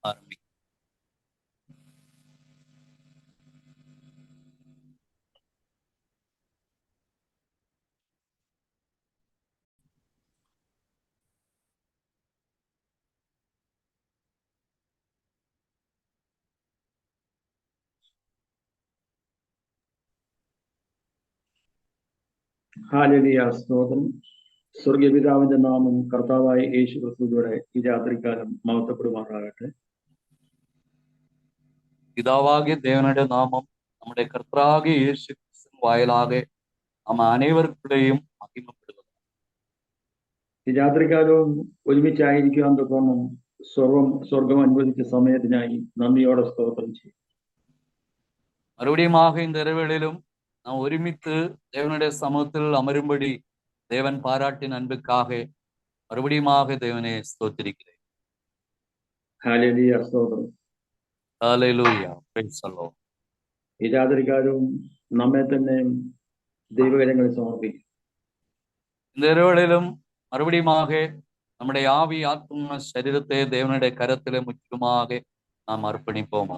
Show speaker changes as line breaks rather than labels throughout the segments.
ആരംഭിക്കും.
ഹല്ലേലൂയ, സ്തോത്രം. സ്വർഗപിതാവിന്റെ നാമം കർത്താവായ യേശു ക്രിസ്തുവിലൂടെ ഈ രാത്രികാലം മഹത്വപ്പെടുമാറാകട്ടെ.
പിതാവാകിയ ദേവനുടെ നാമം നമ്മുടെ കർത്താവാകിയ യേശു ക്രിസ്തു വായിലാകെ നാം അനേവർക്കുടെയും മഹിമപ്പെടുക.
ഈ രാത്രികാലവും ഒരുമിച്ചായിരിക്കുവാൻ തോന്നും സ്വർഗം അനുവദിച്ച സമയത്തിനായി നന്ദിയോടെ സ്തോത്രം ചെയ്യും.
மறுபடியுமாக இந்த இரவேளிலும் நாம் ஒருமித்து தேவனுடைய சமூகத்தில் அமரும்படி தேவன் பாராட்டின் அன்புக்காக மறுபடியுமாக தேவனை ஸ்தோத்திரிக்கிறேன்.
ഹല്ലേലൂയ, സ്തോത്രം.
Hallelujah, praise the Lord.
ഈ രാത്രികാലവും നമ്മെ തന്നെ ദൈവകരങ്ങളിൽ സമർപ്പിക്കും.
இந்த இரவேளிலும் மறுபடியுமாக நம்முடைய ஆவி ஆத்ம ശരീരത്തെ தேவனுடைய கரத்திலே முற்றிலுமாக நாம் അർപ്പണിപ്പോമോ.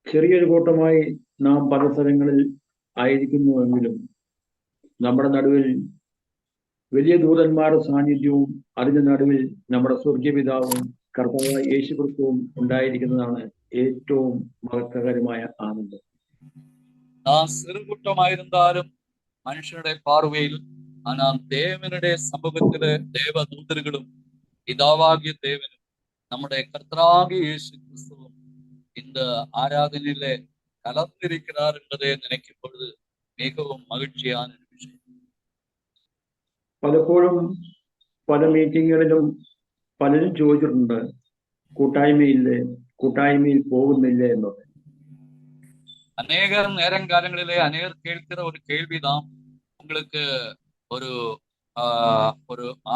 ചെറിയൊരു കൂട്ടമായി നാം പല സ്ഥലങ്ങളിൽ ആയിരിക്കുന്നുവെങ്കിലും നമ്മുടെ നടുവിൽ വലിയ ദൂതന്മാരുടെ സാന്നിധ്യവും അതിന്റെ നടുവിൽ നമ്മുടെ സ്വർഗീയപിതാവും കർത്താവായ യേശു ക്രിസ്തുവും ഉണ്ടായിരിക്കുന്നതാണ് ഏറ്റവും മഹത്വകരമായ ആനന്ദം.
നാം ചെറുകൂട്ടമായിരുന്നാലും മനുഷ്യരുടെ പാർവയിൽ ஆனால் தேவனுடைய சமூகத்திலே தேவதூதர்களும் பிதாவாகிய தேவனும் நம்முடைய கர்த்தராகிய இயேசு கிறிஸ்துவும் இந்த ஆராதனையிலே கலந்திருக்கிறார் என்பதை நினைக்கும் பொழுது மிகவும் மகிழ்ச்சியான விஷயம்.
പലപ്പോഴും പല മീറ്റിങ്ങുകളിലും പലരും ചോദിച്ചിട്ടുണ്ട്, കൂട്ടായ്മയിൽ പോകുന്നില്ലേ എന്നൊക്കെ.
அநேக நேரங்காலங்களிலே அநேகர் கேட்கிற ஒரு கேள்விதான், உங்களுக்கு ஒரு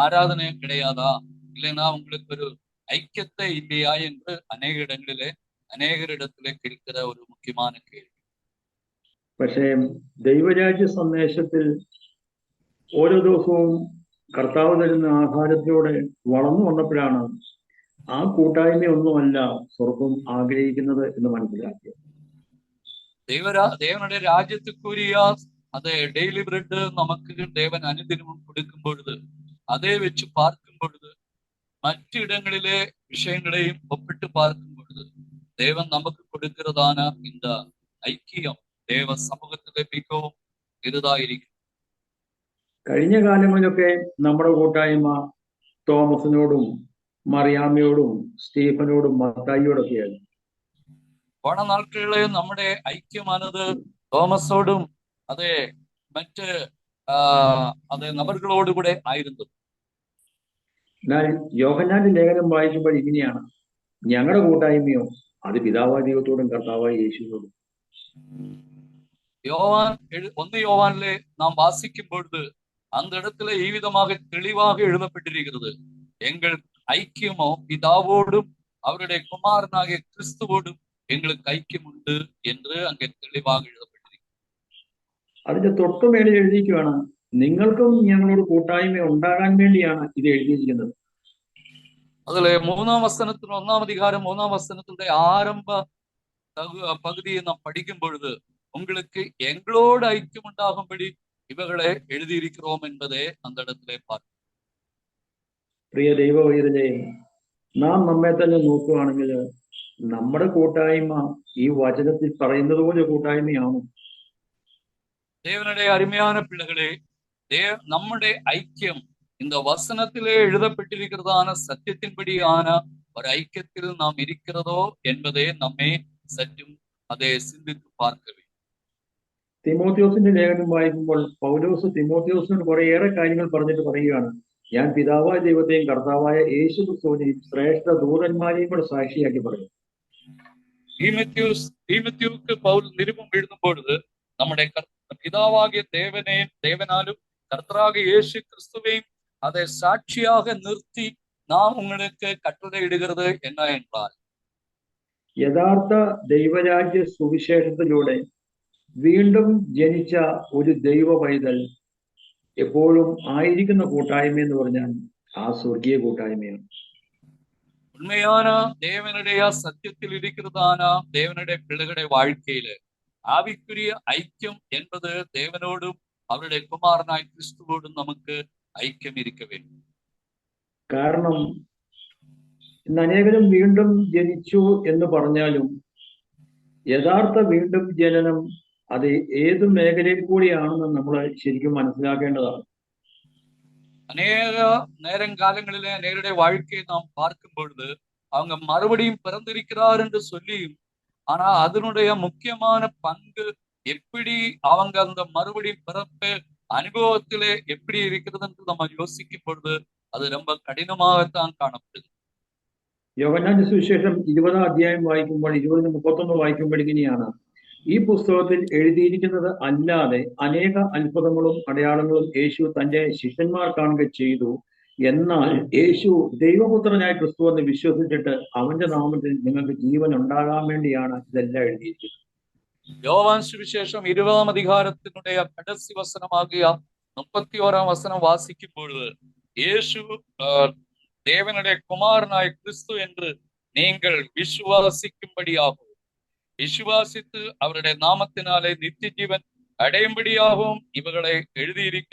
ஆராதனை கிடையாதா, இல்லைன்னா உங்களுக்கு ஒரு ஐக்கியத்தை இல்லையா என்று அநேக இடங்களிலே അനേകരിടത്തിലെ കേൾക്കുന്ന ഒരു മുഖ്യமான കേൾവി.
പക്ഷേ ദൈവരാജ്യ സന്ദേശത്തിൽ ഓരോ ദിവസവും കർത്താവ് തരുന്ന ആഹാരത്തിലൂടെ വളർന്നു വന്നപ്പോഴാണ് ആ കൂട്ടായ്മയൊന്നുമല്ല സ്വർഗം ആഗ്രഹിക്കുന്നത് എന്ന് മനസ്സിലാക്കിയത്.
தேவனுடைய ராஜ்யத்துக்குரிய அதை டெய்லி பிரெட் நமக்கு தேவன் அனுதினமும் கொடுக்கும் பொழுது அதை வச்சு பார்க்கும் பொழுது மற்ற இடங்களிலே விஷயங்களையும் ஒப்பிட்டு பார்க்கும் பொழுது தேவன் நமக்கு கொடுக்கிறதான இந்த ஐக்கியம் தேவ സമൂഹത്തിലെ മികവും ഇതായിരിക്കും.
കഴിഞ്ഞ കാലങ്ങളിലൊക്കെ നമ്മുടെ കൂട്ടായ്മ തോമസിനോടും മറിയാമ്മയോടും സ്റ്റീഫനോടും മത്തായിയോടൊക്കെയായിരുന്നു.
போன நாட்களிலே நம்முடைய ஐக்கியமானது തോമസോടും അതേ മറ്റ് അതേ നബറുകളോട് കൂടെ ആയിരുന്നു.
എന്നാൽ യോഹന്നാന്റെ ലേഖനം വായിക്കുമ്പോൾ ഇങ്ങനെയാണ്, ഞങ്ങളുടെ കൂട്ടായ്മയോ അത് പിതാവായ ദൈവത്തോടും കർത്താവായ യേശുവിനോടും.
யோவானிலே நாம் வாசிக்கும் பொழுது அந்த இடத்துல ஈவிதமாக தெளிவாக எழுதப்பட்டிருக்கிறது, எங்கள் ஐக்கியமோ பிதாவோடும் அவருடைய குமாரனாகிய கிறிஸ்துவோடும் எங்களுக்கு ஐக்கியம் உண்டு என்று அங்கே தெளிவாக எழுதப்பட்டிருக்கிறது.
അതിന്റെ തൊട്ടുമേലെ എഴുതിയിരിക്കുകയാണ്, നിങ്ങൾക്കും ഞങ്ങളോട് കൂട്ടായ്മ ഉണ്ടാകാൻ വേണ്ടിയാണ് ഇത് എഴുതിയിരിക്കുന്നത്.
അതിലെ 3-ാം വസനത്തിൽ 1-ാം അധികാരം 3-ാം വസനത്തിന്റെ ആരംഭ പകുതിയെ നാം പഠിക്കും പൊഴുது உங்களுக்கு எங்களோடு ஐக்கியம் உண்டாகும்படி இவர்களை எழுதியிருக்கிறோம் என்பதே அந்த இடத்திலே பார்க்கும்.
പ്രിയ ദൈവവൈതലേ, നാം നമ്മെ തന്നെ നോക്കുകയാണെങ്കിൽ നമ്മുടെ കൂട്ടായ്മ ഈ വചനത്തിൽ പറയുന്നത് പോലെ കൂട്ടായ്മയാണോ?
தேவனுடைய அருமையான பிள்ளைகளே, நம்முடைய ஐக்கியம் இந்த வசனத்திலே எழுதப்பட்டிருக்கிறதான சத்தியத்தின்படியான ஒரு ஐக்கியத்தில் நாம் இருக்கிறதோ என்பதே നമ്മെ സറ്റും അതേ ചിന്തിத்து பார்க்க வேண்டும்.
തിമോത്തിയോസിന്റെ ലേഖനം വായിക്കുമ്പോൾ പൗലോസ് തിമോത്തിയോസിനോട് കുറേയേറെ കാര്യങ്ങൾ പറഞ്ഞിട്ട് പറയുകയാണ്, ഞാൻ പിതാവായ ദൈവത്തെയും കർത്താവായ യേശു ക്രിസ്തുവിനെയും ശ്രേഷ്ഠ ദൂതന്മാരെയും കൂടെ സാക്ഷിയാക്കി പറയും.
தீமோத்தேயுவுக்கு பவுல் நிருபம் எழுதும் பொழுது நம்முடைய பிதாவாகிய தேவனாலும் கர்த்தராகிய இயேசு கிறிஸ்துவையும் அதை சாட்சியாக நிறுத்தி நாம் உங்களுக்கு கட்டளையிடுகிறது என்ன என்றால்,
യഥാർത്ഥ ദൈവരാജ്യ സുവിശേഷത്തിലൂടെ വീണ്ടും ജനിച്ച ഒരു ദൈവ പൈതൽ എപ്പോഴും ആയിരിക്കുന്ന കൂട്ടായ്മ എന്ന് പറഞ്ഞാൽ ആ സ്വർഗീയ കൂട്ടായ്മയാണ്.
உண்மையான தேவனுடைய சத்தியத்தில் இருக்கிறதான தேவனுடைய பிள்ளைகளுடைய வாழ்க்கையில ஆவிக்குரிய ஐக்கியம் என்பது தேவனோடும் அவருடைய குமாரனாய் கிறிஸ்துவோடும் നമുക്ക് ഐക്യം இருக்க வேண்டும்.
കാരണം ഇന്ന് അനേകരും വീണ്ടും ജനിച്ചു എന്ന് പറഞ്ഞാലും യഥാർത്ഥ വീണ്ടും ജനനം അത് ഏത് മേഖലയിൽ കൂടിയാണെന്ന് നമ്മൾ ശരിക്കും മനസ്സിലാക്കേണ്ടതാണ്.
அநேக நேரங்காலங்களிலே அநேகருடைய வாழ்க்கையை நாம் பார்க்கும் பொழுது அவங்க மறுபடியும் பிறந்திருக்கிறார் என்று சொல்லியும், ஆனா அதனுடைய முக்கியமான பங்கு எப்படி அவங்க அந்த மறுபடியும் பிறப்பு அனுபவத்திலே எப்படி இருக்கிறது என்று நம்ம யோசிக்கும் பொழுது அது ரொம்ப கடினமாகத்தான் காணப்படுது.
യോഹന്നാന്റെ സുവിശേഷം 20-ാം അധ്യായം വായിക്കുമ്പോൾ 20-31 വായിക്കുമ്പോൾ ഇങ്ങനെയാണ്: ഈ പുസ്തകത്തിൽ എഴുതിയിരിക്കുന്നത് അല്ലാതെ അനേക അത്ഭുതങ്ങളും അടയാളങ്ങളും യേശു തന്റെ ശിഷ്യന്മാർ കാണുക ചെയ്തു. എന്നാൽ യേശു ദൈവപുത്രനായ ക്രിസ്തു എന്ന് വിശ്വസിച്ചിട്ട് അവന്റെ നാമത്തിൽ നിങ്ങൾക്ക് ജീവൻ ഉണ്ടാകാൻ വേണ്ടിയാണ് ഇതെല്ലാം എഴുതിയിരിക്കുന്നത്.
யோவான் சுவிசேஷம் 20-ാം அதிகாரத்தினுடைய கடைசி வசனமாகிய 31-ாம் வசனம் வாசிக்கும் பொழுது இயேசு தேவனுடைய குமாரனாய கிறிஸ்து என்று நீங்கள் விசுவாசிக்கும்படியாகவும் விசுவாசித்து அவருடைய நாமத்தினாலே நித்திய ஜீவன் அடையும்படியாகவும் இவர்களை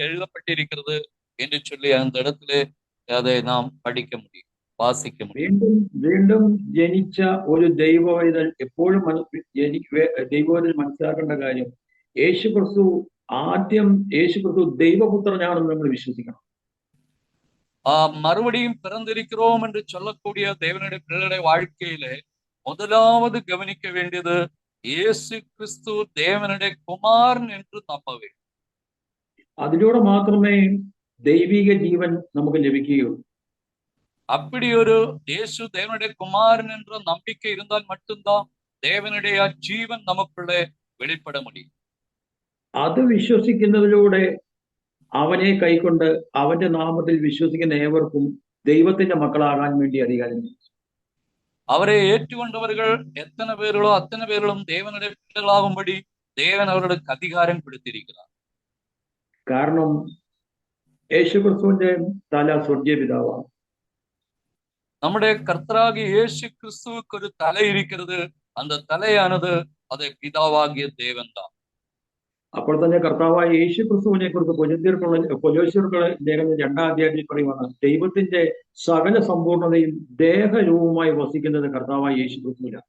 எழுதப்பட்டிருக்கிறது என்று சொல்லி அந்த இடத்திலே அதை நாம் படிக்க முடியும், വാസിக்க முடியும்.
വീണ്ടും വീണ്ടും ജനിച്ച ഒരു ദൈവവൈതൽ എപ്പോഴും ദൈവവൈതൽ മനസ്സിലാക്കേണ്ട കാര്യം, യേശു ക്രിസ്തു ദൈവപുത്രനാണെന്ന് നമ്മൾ വിശ്വസിക്കണം.
மறுபடியும் பிறந்திருக்கிறோம் என்று சொல்லக்கூடிய தேவனுடைய பிள்ளைகளுடைய வாழ்க்கையிலே முதலாவது கவனிக்க வேண்டியது இயேசு கிறிஸ்து தேவனுடைய குமாரன் என்று நம்ப வேண்டும்.
അതിലൂടെ മാത്രമേ ദൈവിക ജീവൻ നമുക്ക് ലഭിക്കുകയുള്ളൂ.
அப்படி ஒரு இயேசு தேவனுடைய குமாரன் என்ற நம்பிக்கை இருந்தால் மட்டும்தான் தேவனுடைய ஜீவன் நமக்குள்ளே வெளிப்பட முடியும்.
അത് വിശ്വസിക്കുന്നതിലൂടെ അവനെ കൈക്കൊണ്ട് അവന്റെ നാമത്തിൽ വിശ്വസിക്കുന്ന ഏവർക്കും ദൈവത്തിന്റെ മക്കളാകാൻ വേണ്ടി അധികാരം.
அவரை ஏற்றுக்கொண்டவர்கள் எத்தனை பேர்களோ அத்தனை பேர்களும் தேவனுடைய பிள்ளைகளாகும்படி தேவன் அவர்களுக்கு அதிகாரம் கொடுத்திருக்கிறார்.
കാരണം യേശു ക്രിസ്തുവിന്റെ തല സ്വർഗീയ പിതാവാണ്.
நம்முடைய கர்த்தராகிய இயேசு கிறிஸ்துவுக்கு ஒரு தலை இருக்கிறது. அந்த தலையானது அது பிதாவாகிய தேவன் தான்.
അപ്പോൾ തന്നെ കർത്താവായ യേശു ക്രിസ്തുവിനെ കുറിച്ച് കൊലോസ്യർക്കുള്ള ലേഖനം 2-ാം അധ്യായത്തിൽ പറയുവാണ്, ദൈവത്തിന്റെ സകല സമ്പൂർണതയും ദേഹരൂപമായി വസിക്കുന്നത് കർത്താവായ യേശു ക്രിസ്തുവിലാണ്.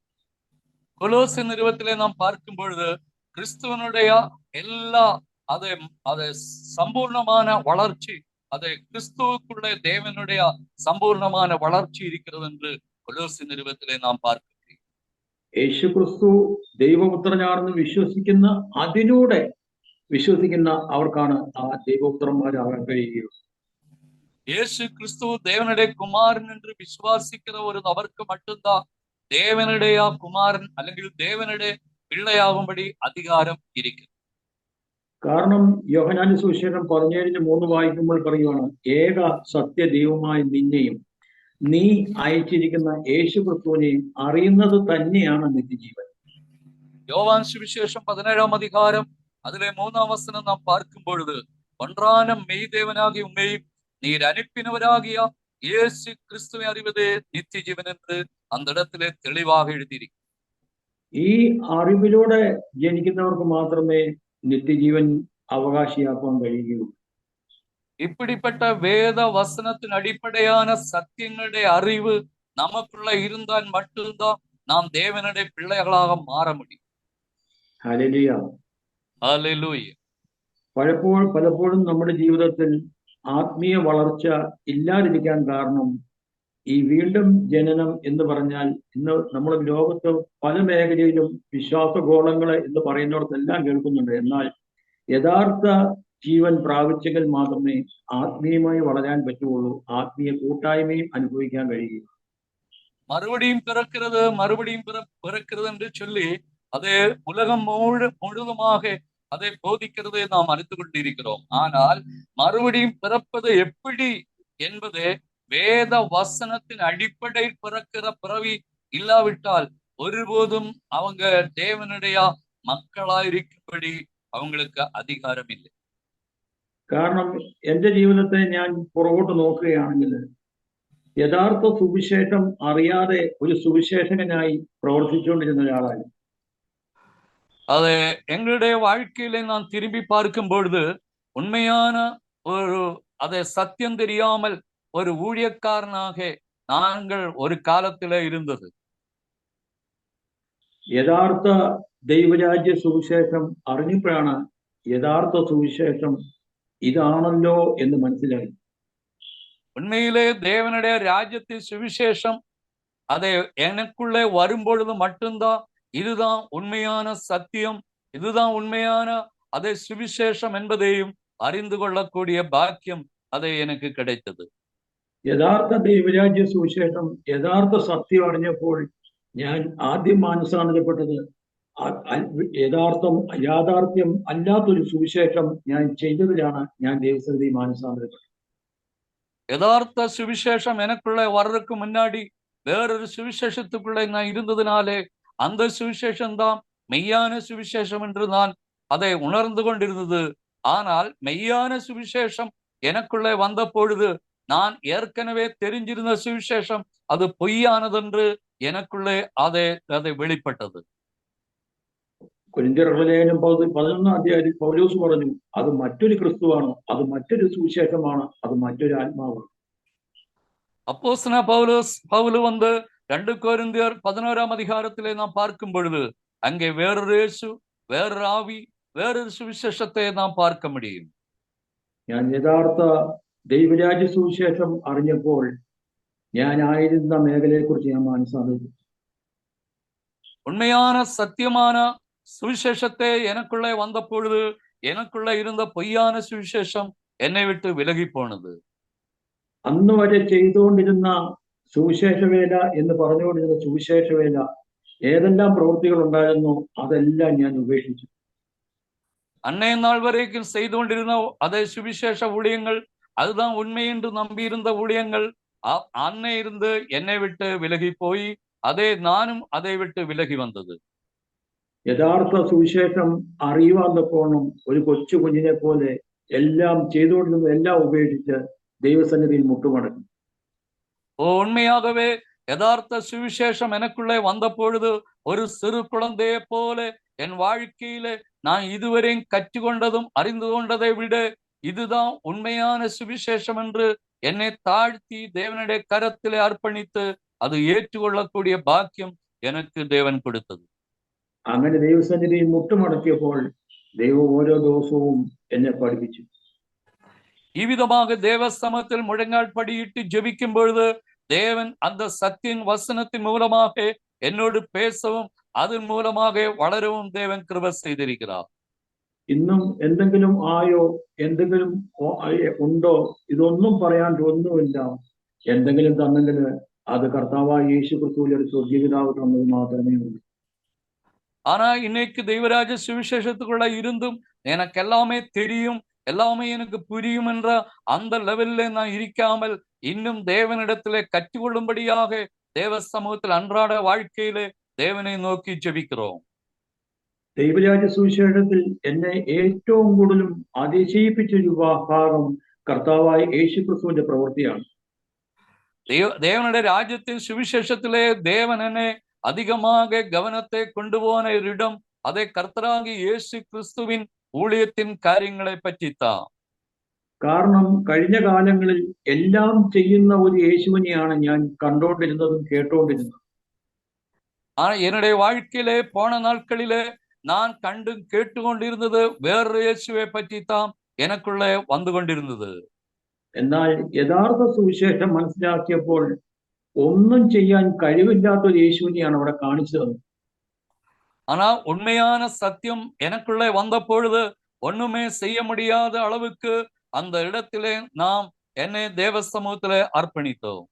கொலோசை நிறுவத்திலே நாம் பார்க்கும் பொழுது கிறிஸ்துவனுடைய எல்லா அது சம்பூர்ணமான வளர்ச்சி, அது கிறிஸ்துவுக்குள்ள தேவனுடைய சம்பூர்ணமான வளர்ச்சி இருக்கிறது என்று கொலோசை நிறுவத்திலே நாம் பார்க்கிறோம்.
യേശു ക്രിസ്തു ദൈവപുത്രനാണെന്ന് അതിലൂടെ വിശ്വസിക്കുന്ന അവർക്കാണ് ആ ദൈവപുത്രന്മാരാകാൻ കഴിയുകയുള്ളൂ.
இயேசு கிறிஸ்து தேவனுடைய குமாரன் என்று விசுவாசிக்கிற ஒரு நபருக்கு மட்டும்தான் தேவனுடைய குமாரன் അല്ലെങ്കിൽ தேவனுடைய பிள்ளையாகும்படி அதிகாரம் இருக்கிறது.
കാരണം യോഹന്നാന്റെ സുവിശേഷം 17:3 വായിക്കുമ്പോൾ പറയുവാണ്, ഏക സത്യ ദൈവമായ നിന്നെയും നീ അയച്ചിരിക്കുന്ന യേശു ക്രിസ്തുവിനെയും അറിയുന്നത് തന്നെയാണ് നിത്യജീവൻ.
யோவான் சுவிசேஷம் 17-ாம் அதிகாரம் அதிலே 3-ாம் வசனம் நாம் பார்க்கும் பொழுது, ஒன்றான மெய்தேவனாகி உம்மையும் நீர் அனுப்பினவராகிய இயேசு கிறிஸ்துவை அறிவதே நித்திய ஜீவன் என்று அந்த இடத்திலே தெளிவாக எழுதிയിരിക്കുന്നു.
ഈ അറിവിലൂടെ ജനിക്കുന്നവർക്ക് മാത്രമേ നിത്യജീവൻ അവകാശിയാക്കാൻ കഴിയുകയുള്ളൂ.
இப்படிப்பட்ட வேத வசனத்தின் அடிப்படையான சத்தியங்களுடைய அறிவு நமக்குள்ள இருந்தால் மட்டும்தான் நாம் தேவனுடைய பிள்ளைகளாக மாற முடியும்.
ഹല്ലേലൂയ.
ഹല്ലേലൂയ.
പലപ്പോഴും നമ്മുടെ ജീവിതത്തിൽ ആത്മീയ വളർച്ച ഇല്ലാതിരിക്കാൻ കാരണം ഈ വീണ്ടും ജനനം എന്ന് പറഞ്ഞാൽ ഇന്ന് നമ്മുടെ ലോകത്ത് പല മേഖലയിലും വിശ്വാസഗോളങ്ങള് എന്ന് പറയുന്നിടത്തെല്ലാം കേൾക്കുന്നുണ്ട്. എന്നാൽ യഥാർത്ഥ ജീവൻ പ്രാപിച്ചെങ്കിൽ മാത്രമേ ആത്മീയമായി വളരാൻ പറ്റുള്ളൂ, ആത്മീയ കൂട്ടായ്മയും അനുഭവിക്കാൻ കഴിയുകയുള്ളൂ.
மறுபடியும் பிறக்கிறது என்று சொல்லி அதை உலகம் முழுதுமாக அதை போதிக்கிறதை நாம் அறிந்து கொண்டிருக்கிறோம். ஆனால் மறுபடியும் பிறப்பது எப்படி என்பது வேத வசனத்தின் அடிப்படையில் பிறக்கிற பிறவி இல்லாவிட்டால் ஒருபோதும் அவங்க தேவனுடைய மக்களாயிருக்கும்படி அவங்களுக்கு அதிகாரம் இல்லை.
കാരണം എന്റെ ജീവിതത്തെ ഞാൻ പുറകോട്ട് നോക്കുകയാണെങ്കിൽ യഥാർത്ഥ സുവിശേഷം അറിയാതെ ഒരു സുവിശേഷകനായി പ്രവർത്തിച്ചുകൊണ്ടിരുന്ന ഒരാളാണ്.
அதை எங்களுடைய வாழ்க்கையில நான் திரும்பி பார்க்கும் பொழுது உண்மையான ஒரு அதை சத்தியம் தெரியாமல் ஒரு ஊழியக்காரனாக நாங்கள் ஒரு காலத்தில இருந்தது.
യഥാർത്ഥ ദൈവരാജ്യ സുവിശേഷം അറിഞ്ഞപ്പോഴാണ് യഥാർത്ഥ സുവിശേഷം ഇതാണല്ലോ എന്ന് മനസ്സിലായി.
உண்மையிலே தேவனுடைய ராஜ்யத்தின் சுவிசேஷம் அதை எனக்குள்ளே வரும்பொழுது மட்டும்தான் இதுதான் உண்மையான சத்தியம், இதுதான் உண்மையான அதை சுவிசேஷம் என்பதையும் அறிந்து கொள்ளக்கூடிய பாக்கியம் அதை எனக்கு கிடைத்தது.
യഥാർത്ഥ ദൈവരാജ്യ സുവിശേഷം യഥാർത്ഥ സത്യം അറിഞ്ഞപ്പോൾ ഞാൻ ആദ്യം മാനസാന്തരപ്പെട്ടത് യാഥാർത്ഥ്യം അല്ലാത്തൊരു സുവിശേഷം ഞാൻ ചെയ്തതിലാണ് ഞാൻ ദൈവസന്നിധി മാനസാന്തരപ്പെട്ടത്.
யதார்த்த சுவிசேஷம் எனக்குள்ள வர்றதுக்கு முன்னாடி வேறொரு சுவிசேஷத்துக்குள்ள நான் இருந்ததுனாலே அந்த சுவிசேஷம் தான் மெய்யான சுவிசேஷம் என்று நான் அதை உணர்ந்து கொண்டிருந்தது. ஆனால் மெய்யான சுவிசேஷம் எனக்குள்ளே வந்த பொழுது நான் ஏற்கனவே தெரிஞ்சிருந்த சுவிசேஷம் அது பொய்யானதென்று எனக்குள்ளே அதை வெளிப்பட்டது.
കൊരിന്ത്യർ ലേഖനം 11 അധ്യായത്തിൽ പൗലോസ് പറഞ്ഞു, അത് മറ്റൊരു ക്രിസ്തുവാണ്, അത് മറ്റൊരു സുവിശേഷമാണ്, അത് മറ്റൊരു ആത്മാവാണ്.
அப்போஸ்தலனான பவுல் வந்து 2 கொரிந்தியர் 11ஆம் அதிகாரத்திலே நாம் பார்க்கும் பொழுது அங்கே வேறொரு இயேசு, வேறொரு ஆவி, வேறொரு சுவிசேஷத்தை நாம் பார்க்க முடியும்.
ഞാൻ യഥാർത്ഥ ദൈവരാജ്യ സുവിശേഷം അറിഞ്ഞപ്പോൾ ഞാൻ ആയിരുന്ന മേഖലയെക്കുറിച്ച് ഞാൻ മനസ്സിലാക്കി.
உண்மையான சத்தியமான சுவிசேஷத்தை எனக்குள்ளே வந்த பொழுது எனக்குள்ள இருந்த பொய்யான சுவிசேஷம் என்னை விட்டு விலகி போனது.
അന്ന് വരെ ചെയ്തുകൊണ്ടിരുന്ന സുവിശേഷവേല എന്ന് പറഞ്ഞുകൊണ്ടിരുന്ന സുവിശേഷവേല ഏതെല്ലാം പ്രവൃത്തികൾ ഉണ്ടായിരുന്നു അതെല്ലാം ഞാൻ ഉപേക്ഷിച്ചു.
அன்னைய நாள் வரைக்கும் செய்து கொண்டிருந்த அதே சுவிசேஷ ஊழியங்கள், அதுதான் உண்மை என்று நம்பியிருந்த ஊழியங்கள் அன்னை இருந்து என்னை விட்டு விலகி போய் அதே நானும் அதை விட்டு விலகி வந்தது.
യഥാർത്ഥ സുവിശേഷം അറിയുവാൻ തക്കോണം ഒരു കൊച്ചു കുഞ്ഞിനെ പോലെ എല്ലാം ചെയ്തുകൊണ്ടിരുന്ന എല്ലാം ഉപേക്ഷിച്ച് ദൈവസന്നിധിയിൽ മുട്ടുമടങ്ങി.
உண்மையாகவே யதார்த்த சுவிசேஷம் எனக்குள்ளே வந்த பொழுது ஒரு சிறு குழந்தையை போல என் வாழ்க்கையில நான் இதுவரையும் கற்றுக்கொண்டதும் அறிந்து கொண்டதை விட இதுதான் உண்மையான சுவிசேஷம் என்று என்னை தாழ்த்தி தேவனுடைய கரத்திலே அர்ப்பணித்து அது ஏற்றுக்கொள்ளக்கூடிய பாக்கியம் எனக்கு தேவன் கொடுத்தது.
അങ്ങനെ ദൈവസന്നിധിയിൽ മുട്ടുമടക്കിയപ്പോൾ ദൈവം ഓരോ ദിവസവും എന്നെ പഠിപ്പിച്ചു.
இவ்விதமாக தேவ சமூகத்தில் முழங்கால் படியிட்டு ஜெபிக்கும் பொழுது தேவன் அந்த சத்தியின் வசனத்தின் மூலமாக என்னோடு பேசவும் அதன் மூலமாக വളരவும் தேவன் கிருபை செய்திருக்கிறார்.
ഇന്നും എന്തെങ്കിലും ആയോ, എന്തെങ്കിലും ഉണ്ടോ, ഇതൊന്നും പറയാൻ ഒന്നുമില്ല. എന്തെങ്കിലും തന്നെങ്കിൽ അത് കർത്താവായ യേശു ക്രിസ്തുവിൽ ഒരു സ്വർഗീയപിതാവ് തന്നത് മാത്രമേ ഉള്ളൂ.
ஆனா இன்னைக்கு தெய்வராஜ சுவிசேஷத்துக்குள்ள இருந்தும் எனக்கு எல்லாமே தெரியும், எல்லாமே எனக்கு புரியும் என்ற அந்த லெவலில் நான் இருக்காமல் இன்னும் தேவனிடத்திலே கற்றுக்கொள்ளும்படியாக தேவ சமூகத்தில் அன்றாட வாழ்க்கையிலே தேவனை நோக்கி ஜெபிக்கிறோம்.
ദൈവരാജ്യ സുവിശേഷത്തിൽ എന്നെ ഏറ്റവും കൂടുതലും അതിശയിപ്പിച്ചൊരു ഭാഗം കർത്താവായ യേശു ക്രിസ്തുവിന്റെ പ്രവൃത്തിയാണ്.
தேவனுடைய ராஜ்யத்தின் சுவிசேஷத்திலே தேவன் என்னை அதிகமாக கவனத்தை கொண்டு போன இடம் அதை கர்த்தராகிய இயேசு கிறிஸ்துவின் ஊழியத்தின் കാര്യങ്ങളെ പറ്റിத்தான்.
കാരണം കഴിഞ്ഞ കാലങ്ങളിൽ എല്ലാം ചെയ്യുന്ന ഒരു യേശുവിനെയാണ് ഞാൻ കണ്ടോണ്ടിരുന്നതും കേട്ടോണ്ടിരുന്നതും.
என்னுடைய வாழ்க்கையிலே போன நாட்களிலே நான் கண்டு கேட்டுக்கொண்டிருந்தது வேறொரு இயேசுவை பற்றித்தான் எனக்குள்ளே வந்து கொண்டிருந்தது.
എന്നാൽ യഥാർത്ഥ സുവിശേഷം മനസ്സിലാക്കിയപ്പോൾ ഒന്നും ചെയ്യാൻ കഴിവില്ലാത്തൊരു യേശുവിനെയാണ് അവിടെ കാണിച്ചു തന്നത്.
ஆனா உண்மையான சத்தியம் எனக்குள்ளே வந்த பொழுது ஒண்ணுமே செய்ய முடியாத அளவுக்கு அந்த இடத்திலே நாம் என்னை தேவ சமூகத்திலே அர்ப்பணித்தோம்.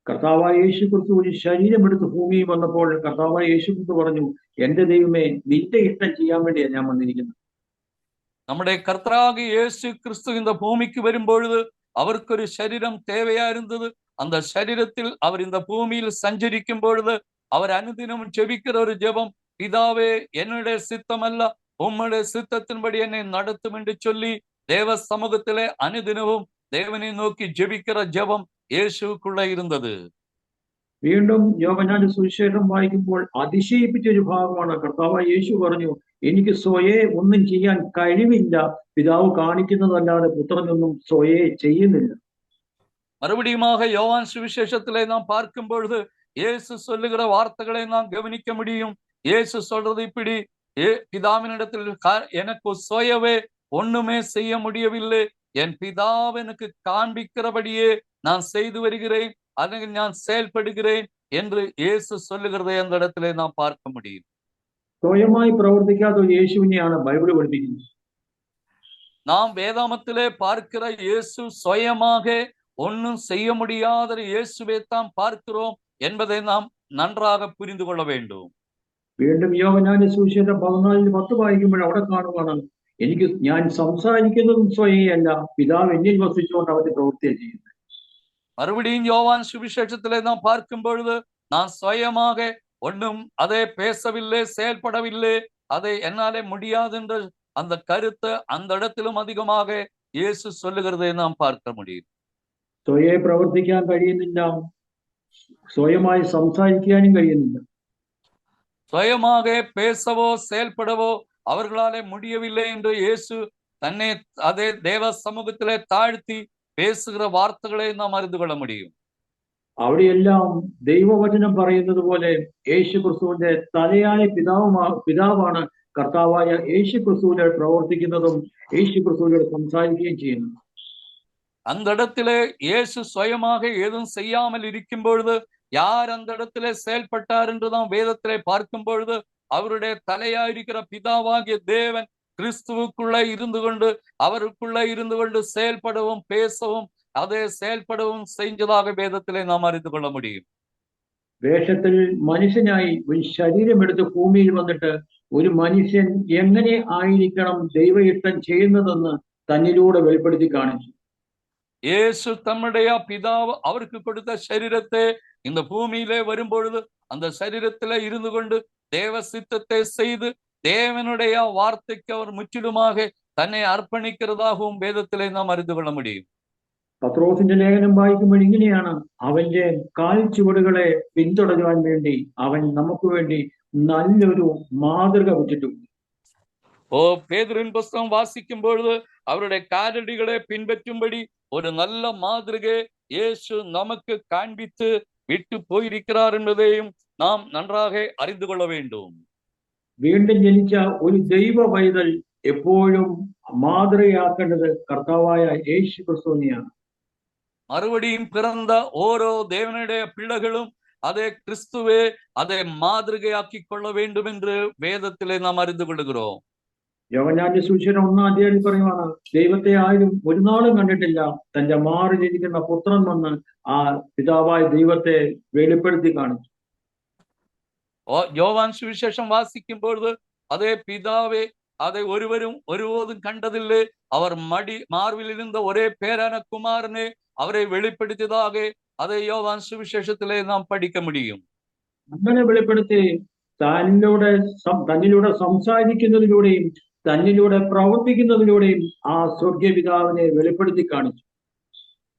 കർത്താവായ യേശു ക്രിസ്തു ഒരു ശരീരമെടുത്ത് ഭൂമിയിൽ വന്നപ്പോൾ കർത്താവായ യേശു ക്രിസ്തു പറഞ്ഞു, എന്റെ ദൈവമേ, നിന്റെ ഇഷ്ടം ചെയ്യാൻ വേണ്ടിയാണ് ഞാൻ വന്നിരിക്കുന്നത്.
நம்முடைய கர்த்தராகிய இயேசு கிறிஸ்து இந்த பூமிக்கு வரும்பொழுது அவருக்கு ஒரு சரீரம் தேவையா இருந்தது. அந்த சரீரத்தில் அவர் இந்த பூமியில் சஞ்சரிக்கும் பொழுது அவர் அனுதினமும் ஜெபிக்கிற ஒரு ஜெபம், பிதாவே என்னுடைய சித்தம் அல்ல உம்முடைய சித்தத்தின்படி என்னை நடத்தும் என்று சொல்லி தேவ சமூகத்திலே அனுதினமும் தேவனை நோக்கி ஜெபிக்கிற ஜெபம் இயேசுக்குள்ள இருந்தது.
വീണ്ടും യോഹന്നാന്റെ സുവിശേഷം വായിക്കുമ്പോൾ അതിശയിപ്പിച്ച ഒരു ഭാഗമാണ്. കർത്താവായ യേശു പറഞ്ഞു, എനിക്ക് സ്വയേ ഒന്നും ചെയ്യാൻ കഴിവില്ല, പിതാവ് കാണിക്കുന്നതല്ലാതെ പുത്രനൊന്നും സ്വയേ ചെയ്യുന്നില്ല.
மறுபடியுமாக யோவான் சுவிசேஷத்திலே நாம் பார்க்கும் பொழுது இயேசு சொல்லுகிற வார்த்தைகளை நாம் கவனிக்க முடியும். இயேசு சொல்றது இப்படி, பிதாவினிடத்தில் எனக்கு சுயவே ஒண்ணுமே செய்ய முடியவில்லை, என் பிதாവ് எனக்கு காண்பிக்கிறபடியே நான் செய்து வருகிறேன், அதை நான் செயல்படுகிறேன் என்று இயேசு சொல்லுகிறதை அந்த இடத்திலே நாம் பார்க்க முடியும்.
സ്വയമായി പ്രവർത്തിക്കാത്ത ഒരു യേശുവിനെയാണ് ബൈബിൾ പഠിപ്പിക്കുന്നത്.
நாம் வேதாமத்திலே பார்க்கிற இயேசு சுயமாக ஒன்றும் செய்ய முடியாத இயேசுவை தான் பார்க்கிறோம் என்பதை நாம் நன்றாக புரிந்து கொள்ள வேண்டும்.
വീണ്ടും യോഹന്നാന്റെ സുവിശേഷം 14:10 വായിക്കുമ്പോൾ അവിടെ കാണുവാണ്, ഞാൻ സംസാരിക്കുന്നതും സ്വയമല്ല, പിതാവ് എന്നിൽ വസിച്ചുകൊണ്ട് അവന്റെ പ്രവൃത്തിയെ ചെയ്യുന്നത്.
மறுபடியும் யோவான் சுவிசேஷத்திலே நாம் பார்க்கும் பொழுது, நான் சுயமாக ஒன்றும் அதை பேசவில்லை, செயல்படவில்லை, அதை என்னாலே முடியாது என்ற அந்த கருத்தை அந்த இடத்திலும் அதிகமாக இயேசு சொல்லுகிறதை நாம் பார்க்க முடியும்.
സ്വയം പ്രവർത്തിക്കാൻ കഴിയുന്നില്ല, സ്വയമായി സംസാരിക്കാനും കഴിയുന്നില്ല.
சுயமாக பேசவோ செயல்படவோ அவர்களாலே முடியவில்லை என்று இயேசு தன்னை அதே தேவ சமூகத்திலே தாழ்த்தி பேசுகிற வார்த்தைகளை நாம் அறிந்து கொள்ள முடியும்.
അവിടെയെല്ലാം ദൈവവചനം പറയുന്നത് പോലെ യേശു ക്രിസ്തുവിന്റെ തലയായ പിതാവാണ് കർത്താവായ യേശു ക്രിസ്തുവിനെ പ്രവർത്തിക്കുന്നതും യേശു ക്രിസ്തുവിനോട് സംസാരിക്കുകയും ചെയ്യുന്നു.
அந்த இடத்திலே இயேசு சுயமாக எதுவும் செய்யாமல் இருக்கும் பொழுது யார் அந்த இடத்திலே செயல்பட்டார் என்று நாம் வேதத்திலே பார்க்கும் பொழுது, அவருடைய தலையாயிருக்கிற பிதாவாகிய தேவன் கிறிஸ்துவுக்குள்ள இருந்து கொண்டு அவருக்குள்ள இருந்து கொண்டு செயல்படவும் பேசவும் அதை செயல்படவும் செஞ்சதாக வேதத்திலே நாம் அறிந்து கொள்ள முடியும்.
വേഷത്തിൽ മനുഷ്യനായി ഒരു ശരീരമെടുത്ത് ഭൂമിയിൽ വന്നിട്ട് ഒരു മനുഷ്യൻ എങ്ങനെ ആയിരിക്കണം ദൈവ ഇഷ്ടം ചെയ്യുന്നതെന്ന് തന്നിലൂടെ വെളിപ്പെടുത്തി കാണിച്ചു.
இயேசு தம்முடைய பிதாവ് அவருக்கு கொடுத்த சரீரத்தை இந்த பூமியிலே வரும் பொழுது அந்த சரீரத்திலே இருந்து கொண்டு தேவ சித்தத்தை செய்து தேவனுடைய வார்த்தைக்கு அவர் முற்றிலுமாக தன்னை അർപ്പണിக்கிறதாகவும் വേദത്തിലെ നാം അറിந்து കൊள்ள முடியும்.
പത്രോസിന്റെ ലേഖനം വായിക്കുമ്പോൾ ഇങ്ങനെയാണ്, അവന്റെ കാൽ ചുവടുകളെ പിന്തുടരുവാൻ വേണ്ടി അവൻ നമുക്ക് വേണ്ടി നല്ലൊരു മാതൃക വെച്ചിട്ടുണ്ട്.
பேதுருவின் புஸ்தகம் வாசிக்கும் பொழுது அவருடைய காலடிகளை பின்பற்றும்படி ஒரு நல்ல மாதிரிகை இயேசு நமக்கு காண்பித்து விட்டு போயிருக்கிறார் என்பதையும் நாம் நன்றாக அறிந்து கொள்ள வேண்டும்.
വീണ്ടും ജനിച്ച ഒരു ദൈവ പൈതൽ എപ്പോഴും മാതൃകയാക്കേണ്ടത് കർത്താവായ യേശു ക്രിസ്തുവിനെയാണ്.
மறுபடியும் பிறந்த ஓரோ தேவனுடைய பிள்ளைகளும் அதை கிறிஸ்துவே அதை மாதிரிகையாக்கி கொள்ள வேண்டும் என்று வேதத்திலே நாம் அறிந்து கொள்கிறோம்.
യോഹന്നാന്റെ സുവിശേഷം 1-ാം അധ്യായത്തിൽ പറയുവാണ്, ദൈവത്തെ ആരും ഒരു നാളും കണ്ടിട്ടില്ല, തന്റെ മാറിലിരിക്കുന്ന പുത്രൻ വന്ന് ആ പിതാവായ ദൈവത്തെ വെളിപ്പെടുത്തി കാണിച്ചു.
யோவான் சுவிசேஷம் வாசிக்கும் பொழுது அதே பிதாவே அதை ஒருவரும் கண்டதில்லை, அவர் மார்பில் இருந்த ஒரே பேரான குமாரனே அவரை வெளிப்படுத்தியதாக அதை யோவான் സുവിശേഷത്തിലെ നാം പഠിക്ക முடியும்.
അങ്ങനെ വെളിപ്പെടുത്തി തന്നിലൂടെ സംസാരിക്കുന്നതിലൂടെയും തന്നിലൂടെ പ്രവർത്തിക്കുന്നതിലൂടെയും ആ സ്വർഗീയ പിതാവിനെ വെളിപ്പെടുത്തി കാണിച്ചു.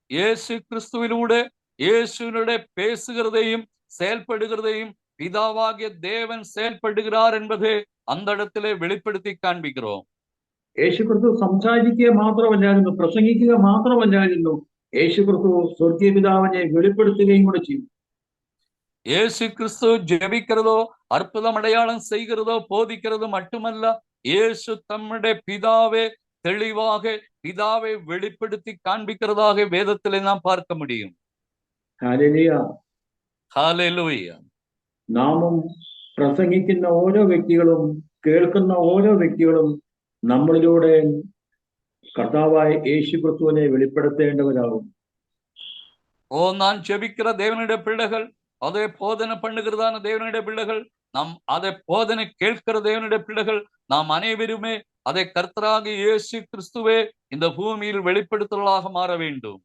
இயேசு கிறிஸ்துவிലൂടെ இயேசுவினுடைய பேசுகிறதையும் செயல்படுகிறதையும் பிதாவாகிய தேவன் செயல்படுகிறார் என்பதை அந்த இடத்திலே வெளிப்படுத்தி காண்பிக்கிறோம்.
യേശു ക്രിസ്തു സംസാരിക്കുക മാത്രമല്ലായിരുന്നു, പ്രസംഗിക്കുക മാത്രമല്ലായിരുന്നു, യേശു ക്രിസ്തു സ്വർഗീയ പിതാവിനെ വെളിപ്പെടുത്തുകയും കൂടെ ചെയ്തു.
இயேசு கிறிஸ்து ஜெபிக்கிறதோ அற்புதம் அடையாளம் செய்கிறதோ போதிக்கிறதோ மட்டுமல்ல, இயேசு தம்முடைய பிதாவே தெளிவாக பிதாவை வெளிப்படுத்தி காண்பிக்கிறதாக வேதத்திலே நாம் பார்க்க முடியும்.
ഹല്ലേലൂയ.
ഹല്ലേലൂയ.
നാമും പ്രസംഗിക്കുന്ന ഓരോ വ്യക്തികളും കേൾക്കുന്ന ഓരോ വ്യക്തികളും നമ്മളിലൂടെ കർത്താവായ യേശു ക്രിസ്തുവിനെ വെളിപ്പെടുത്തേണ്ടവരാകും.
நான் ஜெபிக்கிற தேவனுடைய பிள்ளைகள், அதை போதனை பண்ணுகிறதான தேவனுடைய பிள்ளைகள், நாம் அதை போதனை கேட்கிற தேவனுடைய பிள்ளைகள், நாம் அனைவருமே அதை கர்த்தராகிய இயேசு கிறிஸ்துவே இந்த பூமியில் வெளிப்படுத்துவதாக மாற வேண்டும்.